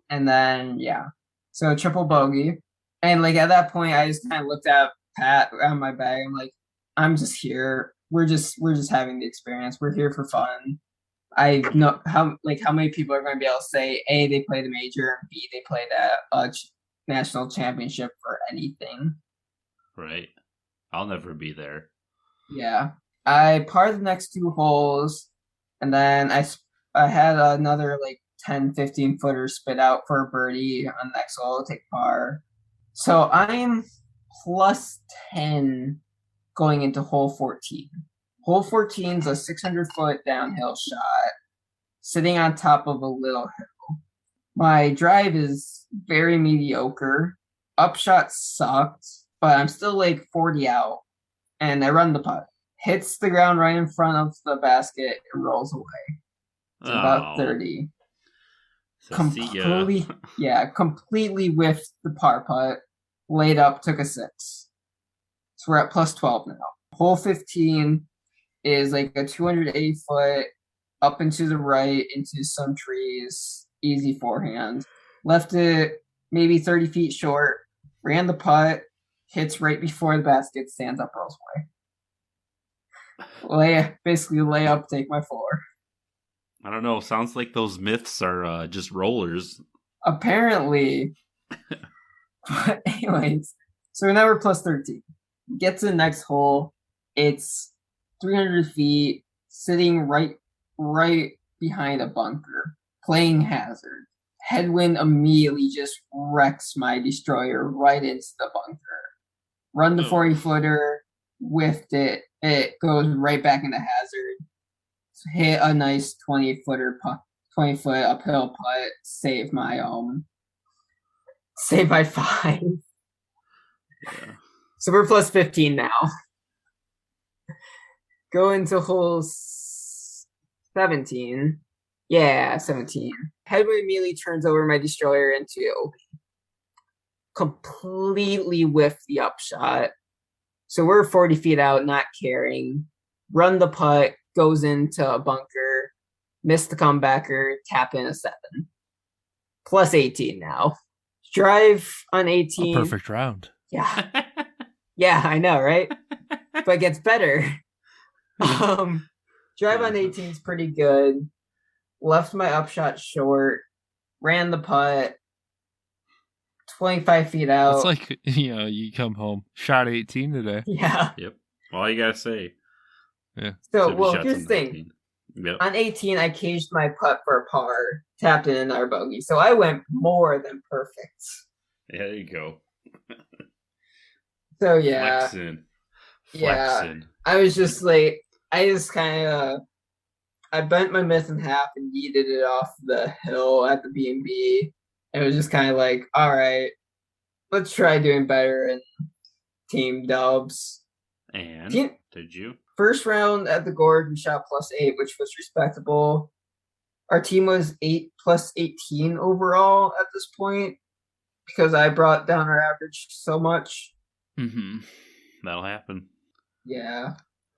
and then yeah, so triple bogey. And like at that point, I just kind of looked at Pat on my bag. I'm like, I'm just here. We're just having the experience. We're here for fun. I know how many people are going to be able to say A, they played a major, and B, they played a national championship for anything. Right. I'll never be there. Yeah. I parred the next 2 holes, and then I had another like 10, 15 footer spit out for a birdie on the next hole, take par. So I'm +10 going into hole 14. Hole 14 is a 600-foot downhill shot, sitting on top of a little hill. My drive is very mediocre. Upshot sucked, but I'm still like 40 out, and I run the putt. Hits the ground right in front of the basket and rolls away. It's about 30. So Completely whiffed the par putt. Laid up, took a 6. So we're at +12 now. Hole 15 is like a 280-foot up and to the right into some trees. Easy forehand. Left it maybe 30 feet short. Ran the putt. hits right before the basket, stands up, rolls away. Basically lay up, take my 4. I don't know. Sounds like those myths are just rollers. Apparently. But anyways, so now we're plus 13. Get to the next hole. It's 300 feet, sitting right behind a bunker, playing hazard. Headwind immediately just wrecks my destroyer right into the bunker. Run the 40-footer, whiffed it. It goes right back into hazard. Hit a nice 20-foot uphill putt. Save my 5. Yeah. So we're plus 15 now. Go into hole 17. Yeah, 17. Headwind immediately turns over my destroyer into OB. Completely whiffed the upshot. So we're 40 feet out, not caring. Run the putt, goes into a bunker, miss the comebacker, tap in a 7. Plus 18 now. Drive on 18. A perfect round. Yeah. Yeah, I know, right? But it gets better. Drive on 18 is pretty good. Left my upshot short. Ran the putt. 25 feet out. It's like, you come home, shot 18 today. Yeah. Yep. All you gotta say. Yeah. So, 70 well, shots here's on the thing. 19. Yep. On 18, I caged my putt for a par, tapped in another bogey. So I went more than perfect. Yeah, there you go. So, yeah. Flexing. Yeah. I was just like, I just kind of, I bent my myth in half and yeeted it off the hill at the B&B. It was just kind of like, all right, let's try doing better in team dubs. And did you? First round at the Gorge, we shot plus 8, which was respectable. Our team was 8 plus 18 overall at this point because I brought down our average so much. Mm-hmm. That'll happen. Yeah.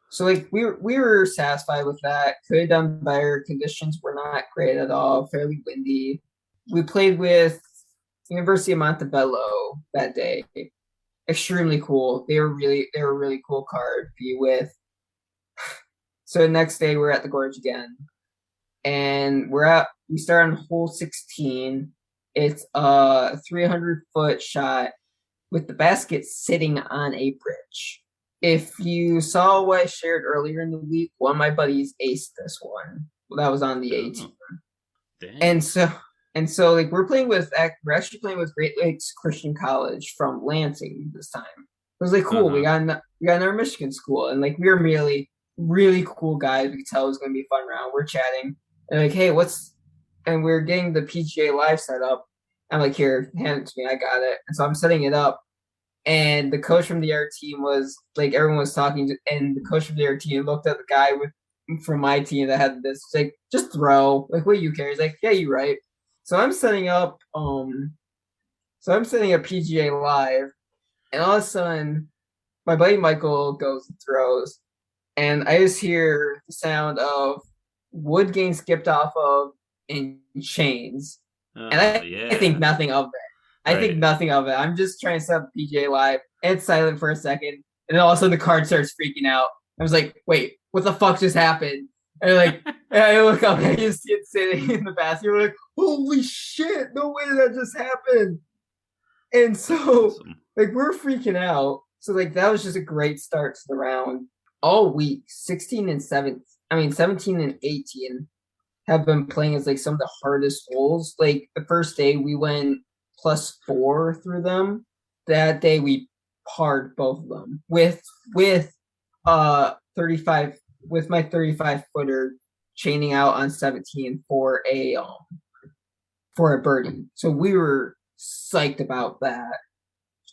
So like we were satisfied with that. Could have done better. Conditions were not great at all. Fairly windy. We played with University of Montebello that day. Extremely cool. They were a really cool card to be with. So the next day we're at the Gorge again. And we start on hole 16. It's a 300-foot shot with the basket sitting on a bridge. If you saw what I shared earlier in the week, one of my buddies aced this one. Well, that was on the 18th. And so like we're actually playing with Great Lakes Christian College from Lansing this time. It was like cool. We got another Michigan school, and like we were really cool guys. We could tell it was going to be a fun round. We're chatting, and like, hey, and we're getting the PGA Live set up. I'm like, here, hand it to me. I got it. And so I'm setting it up. And the coach from the other team was like, everyone was talking, and the coach from the other team looked at the guy from my team that had this. He's like, just throw. Like, what do you care? He's like, yeah, you're right. So I'm setting up PGA Live, and all of a sudden, my buddy Michael goes and throws, and I just hear the sound of wood getting skipped off of in chains. And I think nothing of it. I think nothing of it. I'm just trying to set up PGA Live, and it's silent for a second, and then all of a sudden the card starts freaking out. I was like, wait, what the fuck just happened? And and I look up and I just see it sitting in the basket. We're like, holy shit, no way did that just happen. And so like we're freaking out. So like that was just a great start to the round. All week, 17 and 18 have been playing as like some of the hardest holes. Like the first day we went +4 through them. That day we parred both of them with 35 with my 35-footer chaining out on 17 for a birdie. So we were psyched about that.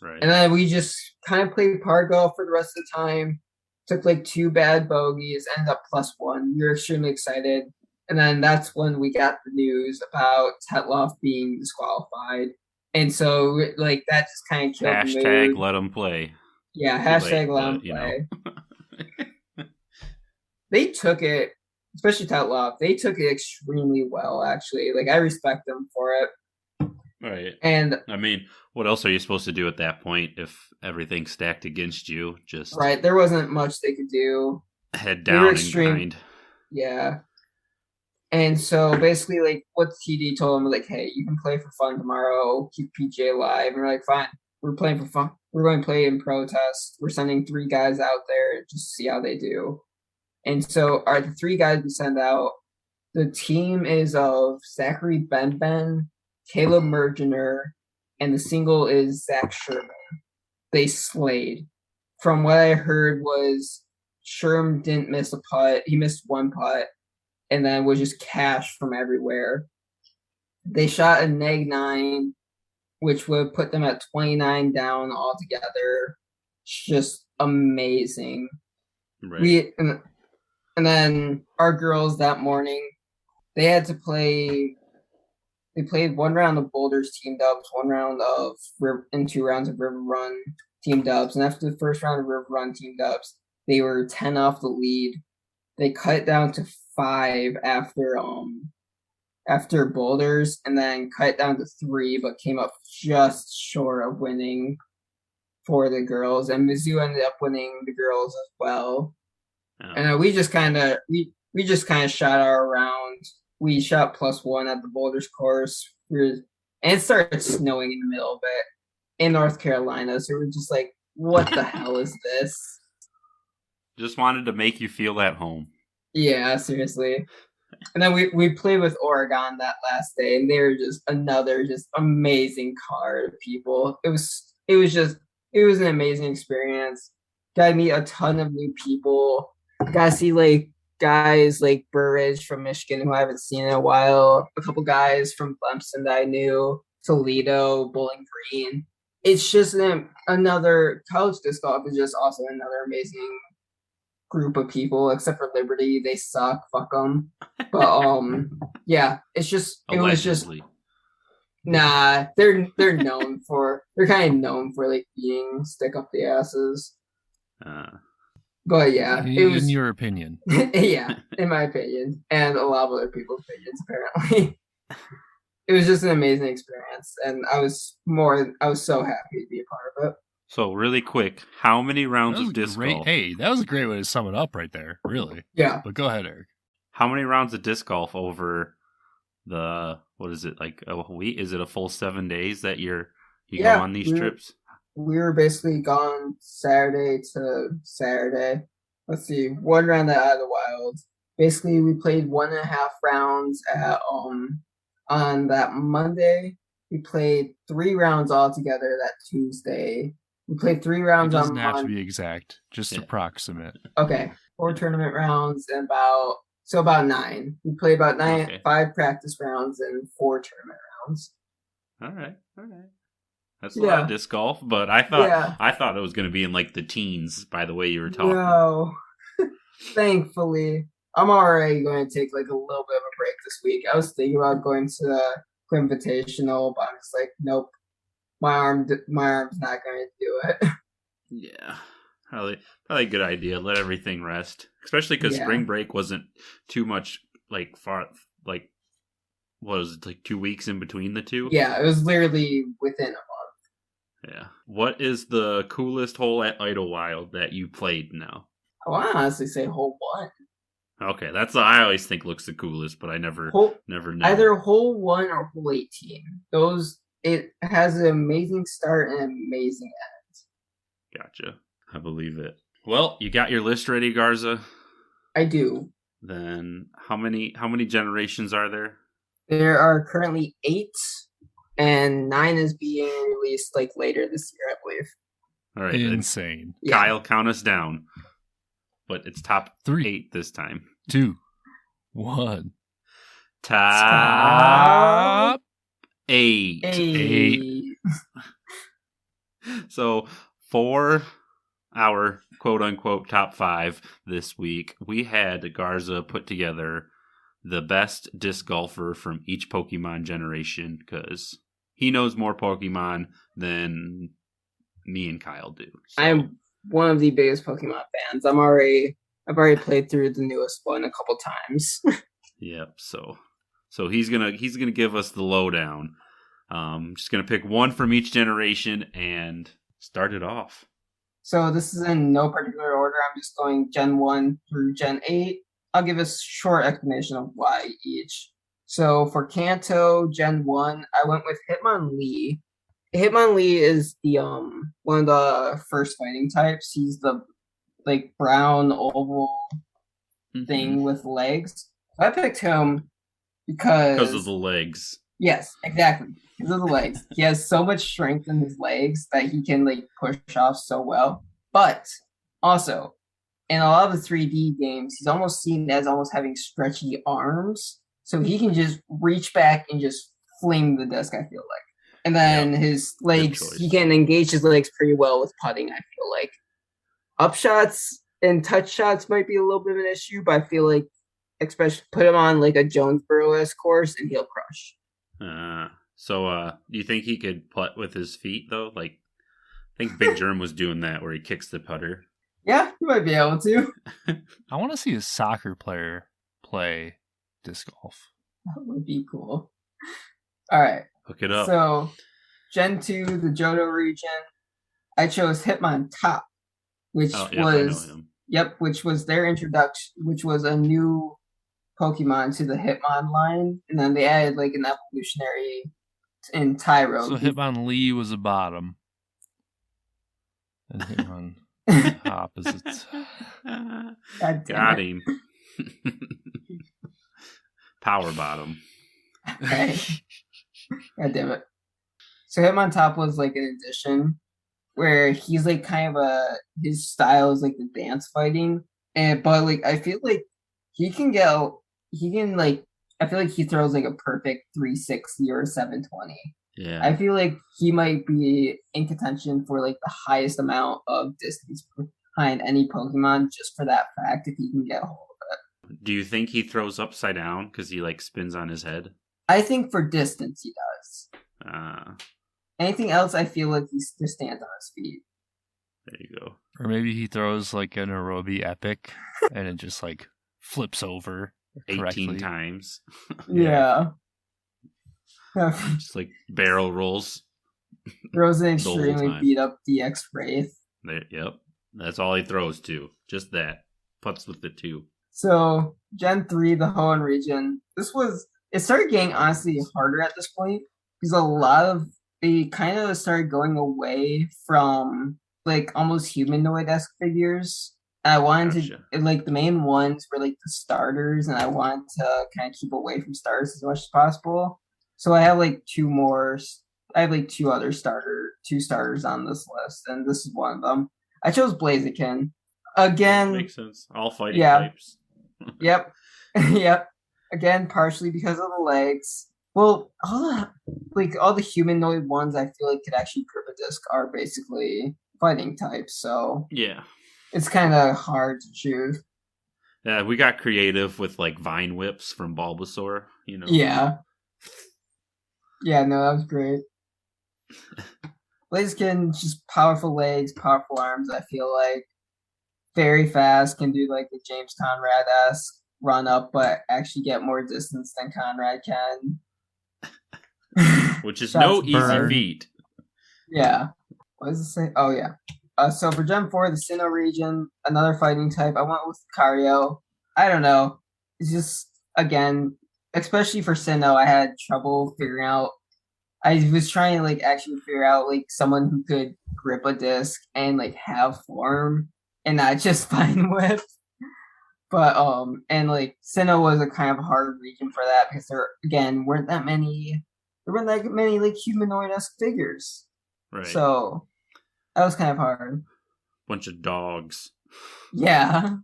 Right. And then we just kind of played par golf for the rest of the time. Took like 2 bad bogeys, ended up +1. We were extremely excited. And then that's when we got the news about Tetloff being disqualified. And so like that just kind of killed the mood. Let them play. Yeah, hashtag let them play. They took it, especially Tetloff, they took it extremely well, actually. Like, I respect them for it. Right. And I mean, what else are you supposed to do at that point if everything's stacked against you? Just right, there wasn't much they could do. head They were down and extreme. grind. Yeah. And so basically, like, what TD told him was like, hey, you can play for fun tomorrow, keep PJ alive. And we're like, fine, we're playing for fun. We're going to play in protest. We're sending 3 guys out there just to see how they do. And so the 3 guys we send out, the team is of Zachary Benben, Caleb Mergener, and the single is Zach Sherman. They slayed. From what I heard was Sherm didn't miss a putt. He missed 1 putt. And then was just cash from everywhere. They shot a neg 9, which would put them at 29 down altogether. Just amazing. Right. And then our girls that morning, they had to play. They played 1 round of Boulders team dubs, 1 round of and 2 rounds of River Run team dubs. And after the first round of River Run team dubs, they were 10 off the lead. They cut it down to 5 after Boulders, and then cut it down to 3, but came up just short of winning for the girls. And Mizzou ended up winning the girls as well. Oh. And we just kind of shot our round. We shot +1 at the Boulders course. And it started snowing in the middle of it in North Carolina. So we're just like, what the hell is this? Just wanted to make you feel at home. Yeah, seriously. And then we played with Oregon that last day, and they were just another just amazing card of people. It was an amazing experience. Got to meet a ton of new people. Got to see like guys like Burridge from Michigan who I haven't seen in a while. A couple guys from Clemson that I knew. Toledo, Bowling Green. It's just another college disc golf is just also another amazing group of people, except for Liberty. They suck. Fuck them. But yeah, it's just Allegedly. Nah, they're known for kind of known for like being stick up the asses. But yeah, it was in your opinion. Yeah, in my opinion, and a lot of other people's opinions apparently. It was just an amazing experience, and I was so happy to be a part of it. So really quick, how many rounds of disc golf? Hey, that was a great way to sum it up right there. Really. Yeah. But go ahead, Eric. How many rounds of disc golf over the what is it, like a week? Is it a full 7 days that you go on these trips? We were basically gone Saturday to Saturday. Let's see, 1 round at Idlewild. Basically, we played 1.5 rounds at on that Monday. We played 3 rounds altogether that Tuesday. We played 3 rounds on Monday. It doesn't have to be exact, just approximate. Okay, 4 tournament rounds and about 9. We played about 9, okay. 5 practice rounds and 4 tournament rounds. All right. That's a lot of disc golf, but I thought it was going to be in like the teens by the way you were talking. No, thankfully, I'm already going to take like a little bit of a break this week. I was thinking about going to the Invitational, but I'm just like, nope, my arm's not going to do it. Yeah, probably a good idea. Let everything rest, especially because spring break wasn't too much like far like. Was it like 2 weeks in between the two? Yeah, it was literally within a month. Yeah. What is the coolest hole at Idlewild that you played now? I want to honestly say hole 1. Okay, that's what I always think looks the coolest, but I never know. Either hole 1 or hole 18. It has an amazing start and an amazing end. Gotcha. I believe it. Well, you got your list ready, Garza? I do. Then how many generations are there? There are currently 8, and 9 is being released like later this year, I believe. All right, insane. Kyle, count us down. But it's top 8 this time. 2, 1. Top 8. 8. So for our quote unquote top 5 this week, we had Garza put together the best disc golfer from each Pokemon generation because he knows more Pokemon than me and Kyle do. So. I'm one of the biggest Pokemon fans. I've already played through the newest one a couple times. Yep. So he's gonna give us the lowdown Just gonna pick one from each generation and start it off. So this is in no particular order. I'm just going Gen 1 through Gen 8. I'll give a short explanation of why each. So for Kanto, Gen 1, I went with Hitmonlee. Hitmonlee is the one of the first fighting types. He's the like brown oval thing with legs. So I picked him because of the legs. Yes, exactly. Because of the legs. He has so much strength in his legs that he can like push off so well. But also, in a lot of the 3D games, he's almost seen as almost having stretchy arms. So he can just reach back and just fling the disc, I feel like. And then his legs, he can engage his legs pretty well with putting, I feel like. Upshots and touch shots might be a little bit of an issue, but I feel like especially put him on like a Jonesboro-esque course and he'll crush. So do you think he could putt with his feet though? Like, I think Big Germ was doing that where he kicks the putter. Yeah, you might be able to. I want to see a soccer player play disc golf. That would be cool. All right. Hook it up. So, Gen 2, the Johto region, I chose Hitmontop, which which was their introduction, which was a new Pokemon to the Hitmon line, and then they added like an evolutionary in Tyro. So Hitmonlee was the bottom, and Hitmontop is it. Got him. Power bottom. Right. God damn it. So Hitmontop was like an addition where he's like kind of his style is like the dance fighting, but like I feel like I feel like he throws like a perfect 360 or 720. Yeah. I feel like he might be in contention for like the highest amount of distance behind any Pokemon just for that fact if he can get a hold of it. Do you think he throws upside down because he like spins on his head? I think for distance he does. Anything else, I feel like he just stands on his feet. There you go. Or maybe he throws like an Aerobi Epic and it just like flips over 18 times. Yeah. Just like barrel rolls. Throws an extremely beat up DX Wraith. Yep. That's all he throws to. Just that. Putts with it too. So, Gen 3, the Hoenn region. It started getting honestly harder at this point because they kind of started going away from like almost humanoid-esque figures. I wanted to, like, the main ones were like the starters, and I wanted to kind of keep away from starters as much as possible. So I have like two starters on this list, and this is one of them. I chose Blaziken. Again, makes sense. All fighting types. Yep. Yep. Again, partially because of the legs. Well, all the humanoid ones I feel like could actually grip a disc are basically fighting types, so yeah. It's kind of hard to choose. Yeah, we got creative with like vine whips from Bulbasaur, you know. Yeah. Yeah, no, that was great. Blaziken, just powerful legs, powerful arms, I feel like. Very fast, can do like the James Conrad-esque run up, but actually get more distance than Conrad can. Which is no easy feat. Yeah. What does it say? Oh, yeah. So for Gen 4, the Sinnoh region, another fighting type, I went with Cario. I don't know. It's just, again, especially for Sinnoh, I had trouble figuring out. I was trying to like actually figure out like someone who could grip a disc and like have form and not just fine whip. But and like Sinnoh was a kind of hard region for that because there weren't that many like humanoid-esque figures. Right. So that was kind of hard. Bunch of dogs. Yeah.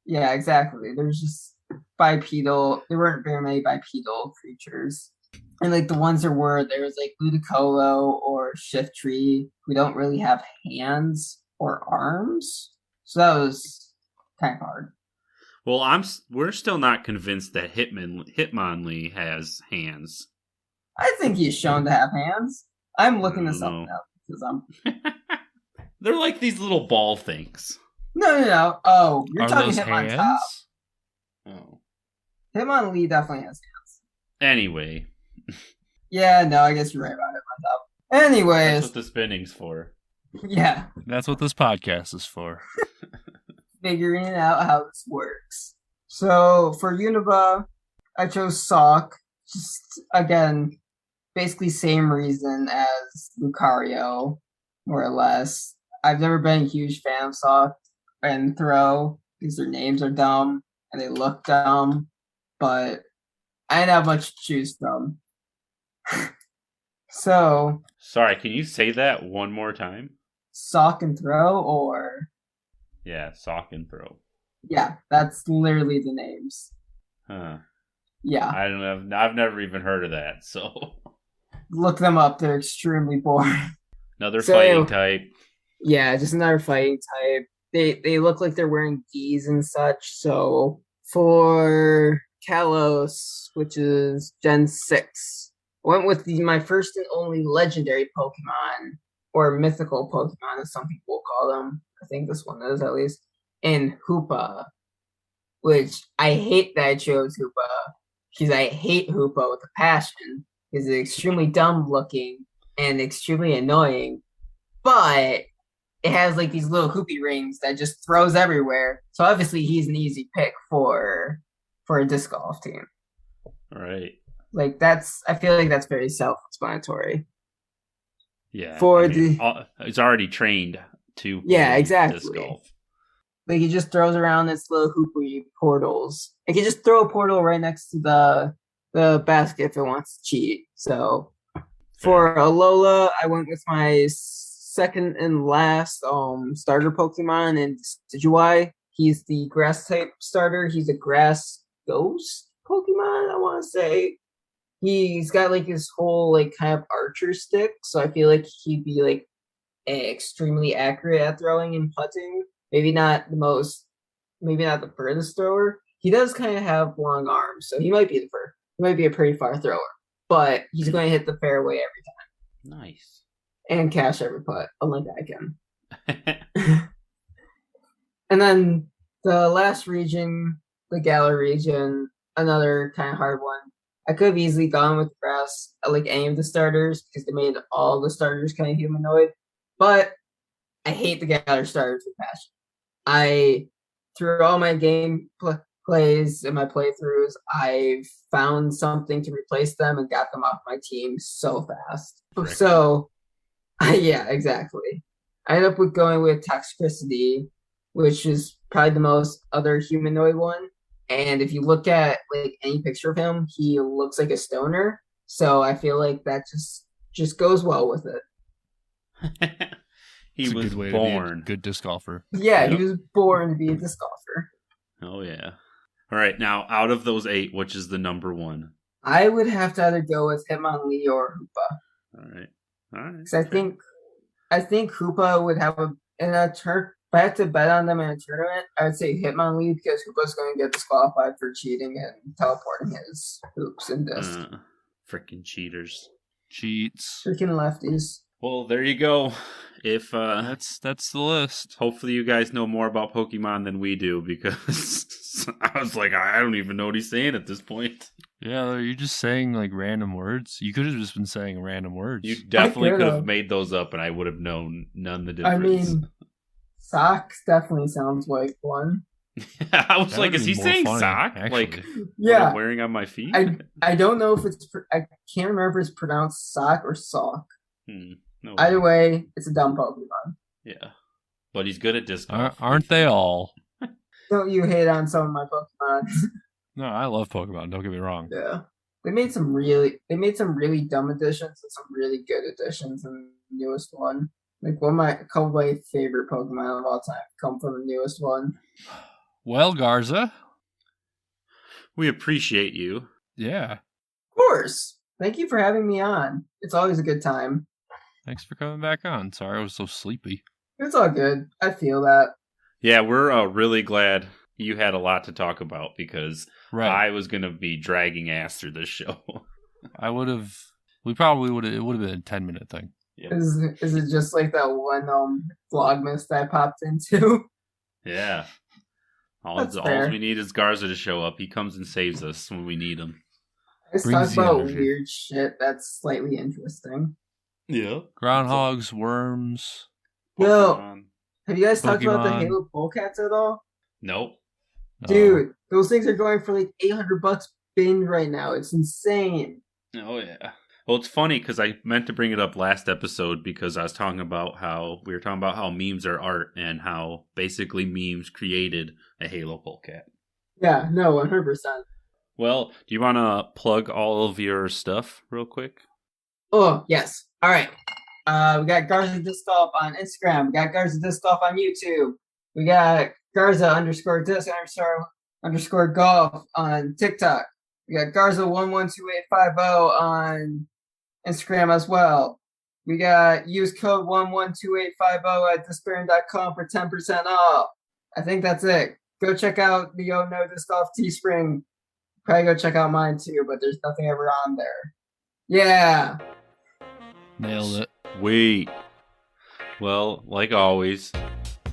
Yeah, exactly. There's just there weren't very many bipedal creatures. And like the ones there was like Ludicolo or Shiftry who don't really have hands or arms. So that was kind of hard. Well, we're still not convinced that Hitmonlee has hands. I think he's shown to have hands. I'm looking this up now because I'm. They're like these little ball things. No. Oh, you're talking Hitmontop. Oh. Hitmonlee definitely has hands. Anyway. Yeah, no, I guess you're right about it myself. That's Anyways, what the spinning's for. yeah, That's what this podcast is for. figuring out how this works. So for Unova, I chose Sock. Just again, basically same reason as Lucario, more or less. I've never been a huge fan of Sock and Throw because their names are dumb and they look dumb, but I didn't have much to choose from. So, Sorry, can you say that one more time? Sock and Throw, or Yeah, sock and throw. yeah, that's literally the names. Huh. Yeah, I don't know. I've never even heard of that. So look them up. They're extremely boring. another So- fighting type. Yeah, just another fighting type. They look like they're wearing Ds and such. So for Kalos, which is Gen 6, I went with my first and only legendary Pokemon, or mythical Pokemon, as some people call them. I think this one is, at least. And Hoopa, which I hate that I chose Hoopa, because I hate Hoopa with a passion, because it's extremely dumb looking and extremely annoying. But it has like these little hoopy rings that just throws everywhere. So obviously he's an easy pick for a disc golf team. All right. Like I feel like that's very self-explanatory. Yeah. For it's already trained to Yeah, play exactly. disc golf. Like he just throws around its little hoopy portals. It can just throw a portal right next to the basket if it wants to cheat. So for Alola, I went with my second and last starter Pokemon in Decidueye. He's the grass type starter. He's a grass ghost Pokemon, I want to say. He's got like his whole like kind of archer stick, so I feel like he'd be like extremely accurate at throwing and putting. Maybe not the furthest thrower. He does kind of have long arms, so he might be a pretty far thrower. But he's going to hit the fairway every time. Nice. And cash every putt, unlike I can. And then the last region, the Galar region, another kind of hard one. I could have easily gone with grass, like any of the starters, because they made all the starters kind of humanoid. But I hate the Galar starters with passion. Through all my game plays and my playthroughs, I've found something to replace them and got them off my team so fast. Correct. So, yeah, exactly. I ended up going with Toxicity, which is probably the most other humanoid one. And if you look at like any picture of him, he looks like a stoner. So I feel like that just goes well with it. He It's a was good way born. to be a good disc golfer. Yeah, Yep. he was born to be a disc golfer. Oh yeah. All right. Now, out of those 8, which is the number 1? I would have to either go with Hitmonlee or Hoopa. All right. All right. Because I think Hoopa would have in a turn. If I had to bet on them in a tournament, I would say Hitmonlee, because Hoopa's going to get disqualified for cheating and teleporting his hoops and discs. Freaking cheaters. Cheats. Freaking lefties. Well, there you go. If That's the list. hopefully you guys know more about Pokemon than we do, because I was like, I don't even know what he's saying at this point. Yeah, you're just saying like random words. You could have just been saying random words. You definitely could could've. have made those up, and I would have known none the I difference. mean, socks definitely sounds like one. I was That like, would've is he been more saying funny, sock? actually. Like, what Yeah, I'm wearing on my feet? I don't know if I can't remember if it's pronounced sock or sock. No. Either way, it's a dumb Pokemon. Yeah. But he's good at disc golf. Aren't they all? Don't you hate on some of my Pokemon? No, I love Pokemon. Don't get me wrong. Yeah. They made some really dumb additions and some really good additions in the newest one. Like a couple of my favorite Pokemon of all time come from the newest one. Well, Garza. We appreciate you. Yeah. Of course. Thank you for having me on. It's always a good time. Thanks for coming back on. Sorry I was so sleepy. It's all good. I feel that. Yeah, we're really glad you had a lot to talk about, because Right. I was going to be dragging ass through this show. We probably would have. It would have been a 10-minute thing. Yep. Is it just like that one Vlogmas that I popped into? Yeah. All That's fair. we need is Garza to show up. He comes and saves us when we need him. Let's Brings talk the about energy. weird shit that's slightly interesting. Yeah. Groundhogs, worms. Yo, Pokemon. have you guys talked about the Pokemon. Halo polecats at all? Nope. Dude, those things are going for like $800 bin right now. It's insane. Oh yeah. Well, it's funny because I meant to bring it up last episode because I was talking about how we were talking about how memes are art and how basically memes created a Halo polecat. Yeah, no, 100%. Well, do you want to plug all of your stuff real quick? Oh, yes. All right. We got Garza Disc Golf on Instagram. We got Garza Disc Golf on YouTube. We got Garza _disc _ golf on TikTok. We got Garza 112850 on Instagram as well. We got use code 112850 at discbaron.com for 10% off. I think that's it. Go check out the Oh No Disc Golf Teespring. Probably go check out mine too, but there's nothing ever on there. Yeah. Nailed it. Wait. Well, like always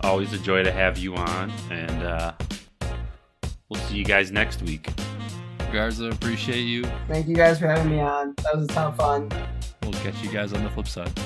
a joy to have you on, and we'll see you guys next week. Garza, appreciate you. Thank you guys for having me on. That was a ton of fun. We'll catch you guys on the flip side.